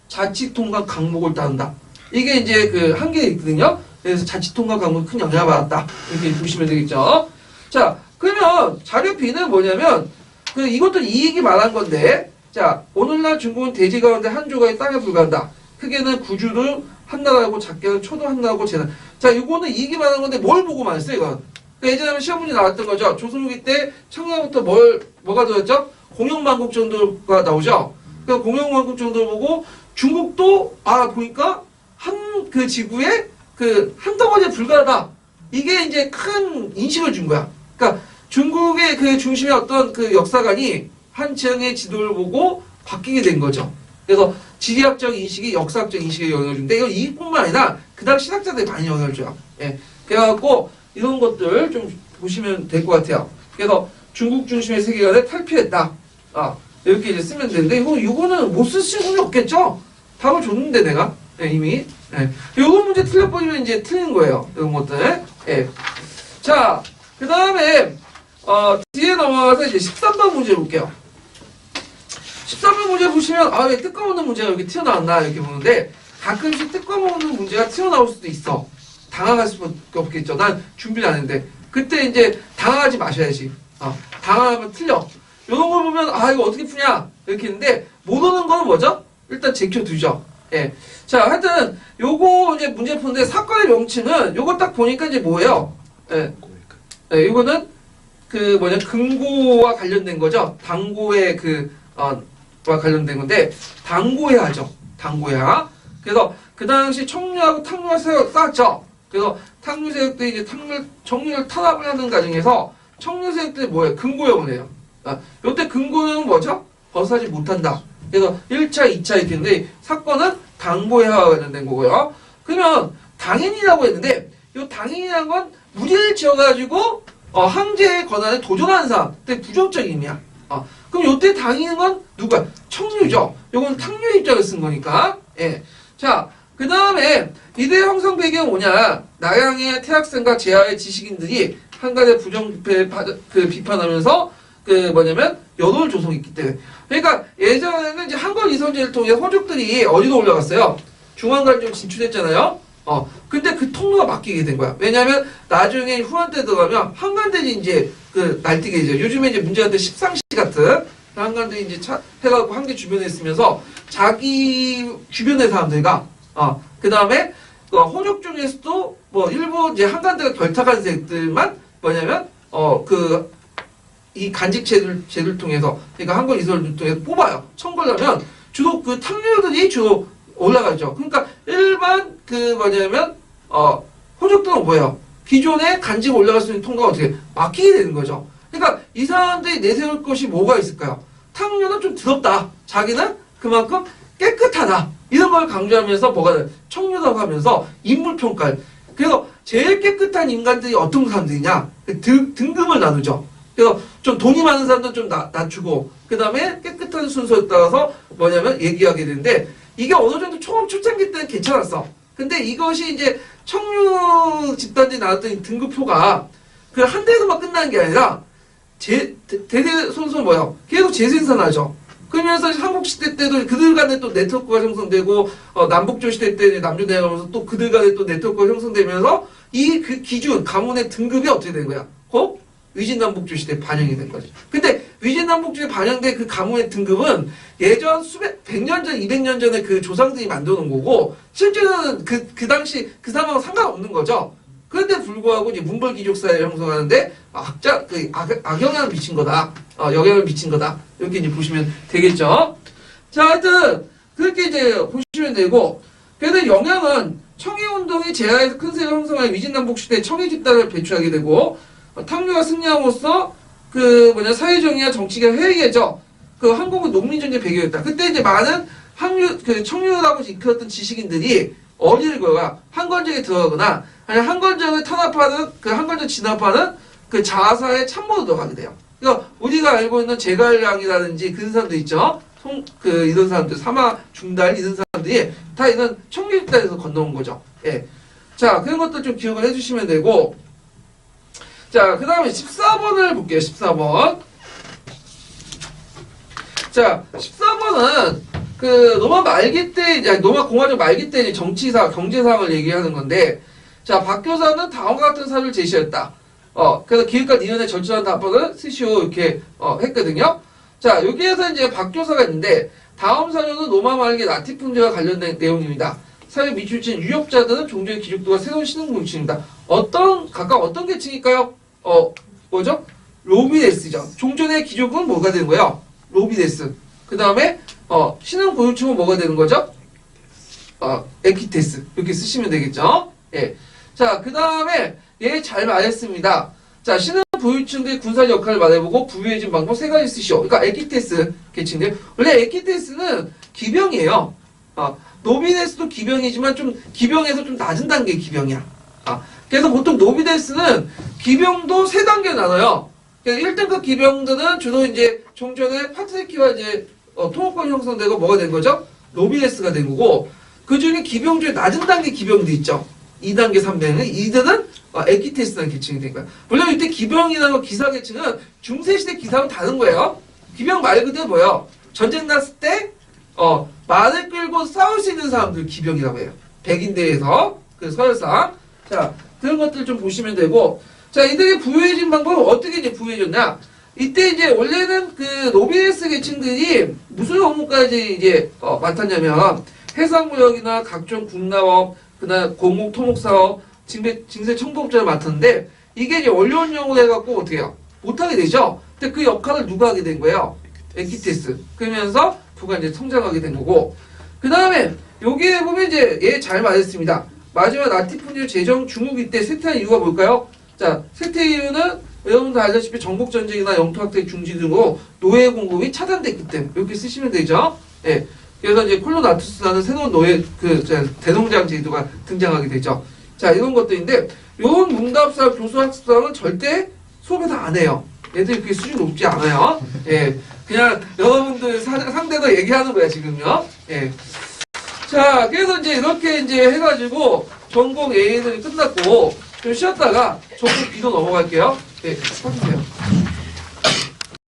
자치통과 강목을 따른다. 이게 이제 그 한계에 있거든요. 그래서 자치통과 강목이 큰 영향을 받았다. 이렇게 보시면 되겠죠. 자, 그러면 자료 B는 뭐냐면 이것도 이익이 말한 건데 자, 오늘날 중국은 대지 가운데 한 조각의 땅에 불과한다. 크게는 구주도 한 나라고 작게는 초도 한 나라고 재단. 자, 이거는 이익이 말한 건데 뭘 보고 말했어요, 이건? 예전에 시험 문제 나왔던 거죠. 조선후기 때 청나라부터 뭐가 들었죠? 공영만국 정도가 나오죠. 그 공영만국 정도를 보고 중국도 보니까 한 그 지구에 한 덩어리에 불과하다. 이게 이제 큰 인식을 준 거야. 그러니까 중국의 그 중심의 어떤 그 역사관이 한 지역의 지도를 보고 바뀌게 된 거죠. 그래서 지리학적 인식이 역사학적 인식에 영향을 주는데 이건 이뿐만 아니라 그 당시 신학자들이 많이 영향을 줘요. 예. 그래갖고 이런 것들 좀 보시면 될 것 같아요. 그래서 중국 중심의 세계관에 탈피했다. 이렇게 이제 쓰면 되는데 이거는 못 쓸 수는 없겠죠? 답을 줬는데 내가 이미. 요거 문제 틀려버리면 이제 틀린 거예요. 이런 것들. 자, 그 다음에 뒤에 넘어가서 이제 13번 문제 볼게요. 13번 문제 보시면 왜 뜯어먹는 문제가 여기 튀어나왔나 이렇게 보는데 가끔씩 뜯어먹는 문제가 튀어나올 수도 있어. 당황할 수밖에 없겠죠. 난 준비를 안 했는데 그때 이제 당황하지 마셔야지. 당황하면 틀려. 이런 걸 보면 이거 어떻게 푸냐 이렇게 했는데 모르는 거는 뭐죠? 일단 제껴두죠. 자, 하여튼 요거 이제 문제 푸는데 사건의 명칭은 요거 딱 보니까 이제 뭐예요? 이거는 그 금고와 관련된 거죠. 당고의 와 관련된 건데, 당고야죠. 당고야. 그래서 그 당시 청류하고 탕류가 쌓았죠. 그래서 탕류세력들이 이제 청류를 탄압을 하는 과정에서 청류세력들이 뭐예요? 금고형을 해요. 요때 금고형은 뭐죠? 벗어나지 못한다. 그래서 1차, 2차 이렇게 했는데, 사건은 당고야와 관련된 거고요. 그러면 당인이라고 했는데, 이 당인이라는 건 무리를 지어가지고 황제의 권한에 도전하는 사람, 되게 부정적인 의미야. 그럼 요때 당인은 건 누가? 청류죠. 요건 탕류의 입장을 쓴 거니까. 예. 자, 그 다음에 이대 형성 배경은 뭐냐? 나양의 태학생과 제하의 지식인들이 한간의 부정 비판하면서 여론을 조성했기 때문에. 그러니까 예전에는 이제 한건 이선제를 통해 호족들이 어디로 올라갔어요? 중앙관중 진출했잖아요. 근데 그 통로가 바뀌게 된 거야. 왜냐면 나중에 후한 때 들어가면 한간들이 이제 날뛰게 되죠. 요즘에 이제 문제가 된 십상시 같은 한간들이 이제 해가지고 한계 주변에 있으면서 자기 주변의 사람들과 그 다음에 호족 중에서도 일부 이제 한간대가 결탁한 세력들만 이 간직 제도를 통해서, 그러니까 한건 이설을 통해서 뽑아요. 청구하면 주로 그 탕류들이 주로 올라가죠. 그러니까 일반 호족들은 뭐예요? 기존에 간직 올라갈 수 있는 통로가 어떻게 막히게 되는 거죠. 그러니까 이 사람들이 내세울 것이 뭐가 있을까요? 탕류는 좀 더럽다. 자기는 그만큼 깨끗하다. 이런 걸 강조하면서 뭐가 돼요? 청류라고 하면서 인물평가를. 그래서 제일 깨끗한 인간들이 어떤 사람들이냐? 등급을 나누죠. 그래서 좀 돈이 많은 사람들은 좀 낮추고, 그 다음에 깨끗한 순서에 따라서 얘기하게 되는데, 이게 어느 정도 초창기 때는 괜찮았어. 근데 이것이 이제 청류 집단들이 나왔던 등급표가 한 대에서만 끝나는 게 아니라, 대대손손 계속 재생산하죠. 그러면서 삼국시대 때도 그들 간에 또 네트워크가 형성되고, 남북조 시대 때 남조 내려가면서 또 그들 간에 또 네트워크가 형성되면서 그 기준, 가문의 등급이 어떻게 된 거야? 위진남북조 시대에 반영이 된 거죠. 근데 위진남북조에 반영된 그 가문의 등급은 예전 100년 전, 200년 전에 그 조상들이 만들어 놓은 거고, 실제로는 그 당시 그 상황은 상관없는 거죠. 그런데 불구하고 이제 문벌귀족사회를 형성하는데 악영향을 미친 거다. 영향을 미친 거다. 이렇게 이제 보시면 되겠죠. 자, 하여튼 그렇게 이제 보시면 되고, 그래서 영향은 청해운동이 제하에서 큰 세력을 형성한 위진남북 시대에 청해 집단을 배출하게 되고, 탕류가 승리함으로써 사회정의와 정치가 회의해져 한국은 농민전쟁 배경이었다. 그때 이제 많은 청류라고 이끌었던 지식인들이 어디를 거야? 한건적에 들어가거나 아니 한건적을 탄압하는 한건적 진압하는 자사의 참모로 들어가게 돼요. 그러니까 우리가 알고 있는 제갈량이라든지 그런 사람들 있죠. 이런 사람들 사마 중달 이런 사람들이 다 이런 청류 집단에서 건너온 거죠. 예. 자, 그런 것들 좀 기억을 해주시면 되고. 자, 그 다음에 14번을 볼게요. 14번. 자, 14번은 로마 말기 때, 로마 공화정 말기 때 정치사, 경제상을 얘기하는 건데, 자, 박 교사는 다음과 같은 사료를 제시했다. 그래서 기획관 2년에 절차한 답변을 쓰시오. 이렇게, 했거든요. 자, 여기에서 이제 박 교사가 있는데, 다음 사료는 로마 말기 나티 풍제와 관련된 내용입니다. 사회 미출신 유역자들은 종교의 기족도가 새로운 신흥 공식입니다. 각각 어떤 계층일까요? 뭐죠? 로비데스죠. 종전의 기족은 뭐가 되는 거예요? 로비데스. 그 다음에, 신흥 고유층은 뭐가 되는 거죠? 에키테스. 이렇게 쓰시면 되겠죠? 예. 자, 그 다음에, 잘 말했습니다. 자, 신흥 부유층들의 군사 역할을 말해보고, 부유해진 방법 3가지 쓰시오. 그러니까 에키테스 계층인데, 원래 에키테스는 기병이에요. 노비데스도 기병이지만 기병에서 좀 낮은 단계의 기병이야. 그래서 보통 노비데스는 기병도 3단계 나눠요. 1등급 기병들은 주로 이제 종전에 파트리키와 이제 통합권 형성되고 뭐가 된 거죠? 노비데스가 된 거고, 그 중에 기병 중에 낮은 단계 기병도 있죠. 2단계, 3단계. 이들은 에키테스라는 계층이 된 거야. 물론 이때 기병이라는 기사 계층은 중세시대 기사하고 다른 거예요. 기병 말 그대로 뭐예요? 전쟁 났을 때 말을 끌고 싸울 수 있는 사람들 기병이라고 해요. 백인대에서 서열상. 자, 그런 것들 좀 보시면 되고, 자, 이들이 부유해진 방법은 어떻게 이제 부유해졌냐? 이때 이제 원래는 노비데스 계층들이 무슨 업무까지 이제 맡았냐면 해상무역이나 각종 군나업, 그다음 공목 토목사업, 징세 청부업자를 맡았는데, 이게 이제 원료원용으로 해갖고 어떻게 해요? 못하게 되죠. 근데 그 역할을 누가 하게 된 거예요? 에키테스. 그러면서 부가 이제 성장하게 된 거고. 그 다음에 여기에 보면 이제 얘 잘 맞았습니다. 마지막 라티푼디오 재정 중후기 때 쇠퇴한 이유가 뭘까요? 자, 쇠퇴 이유는 여러분도 알다시피 전국전쟁이나 영토학대 중지 등으로 노예 공급이 차단됐기 때문에 이렇게 쓰시면 되죠. 예. 그래서 이제 콜로나투스라는 새로운 노예 대농장 제도가 등장하게 되죠. 자, 이런 것들인데 이런 문답사 교수학습상은 절대 수업에서 안 해요. 애들이 그렇게 수준이 높지 않아요. 예. 그냥 여러분들 상대로 얘기하는 거야, 지금요. 예. 자, 그래서 이제 이렇게 이제 해가지고 전공 A는 끝났고 좀 쉬었다가 전공 B로 넘어갈게요. 예, 써주세요.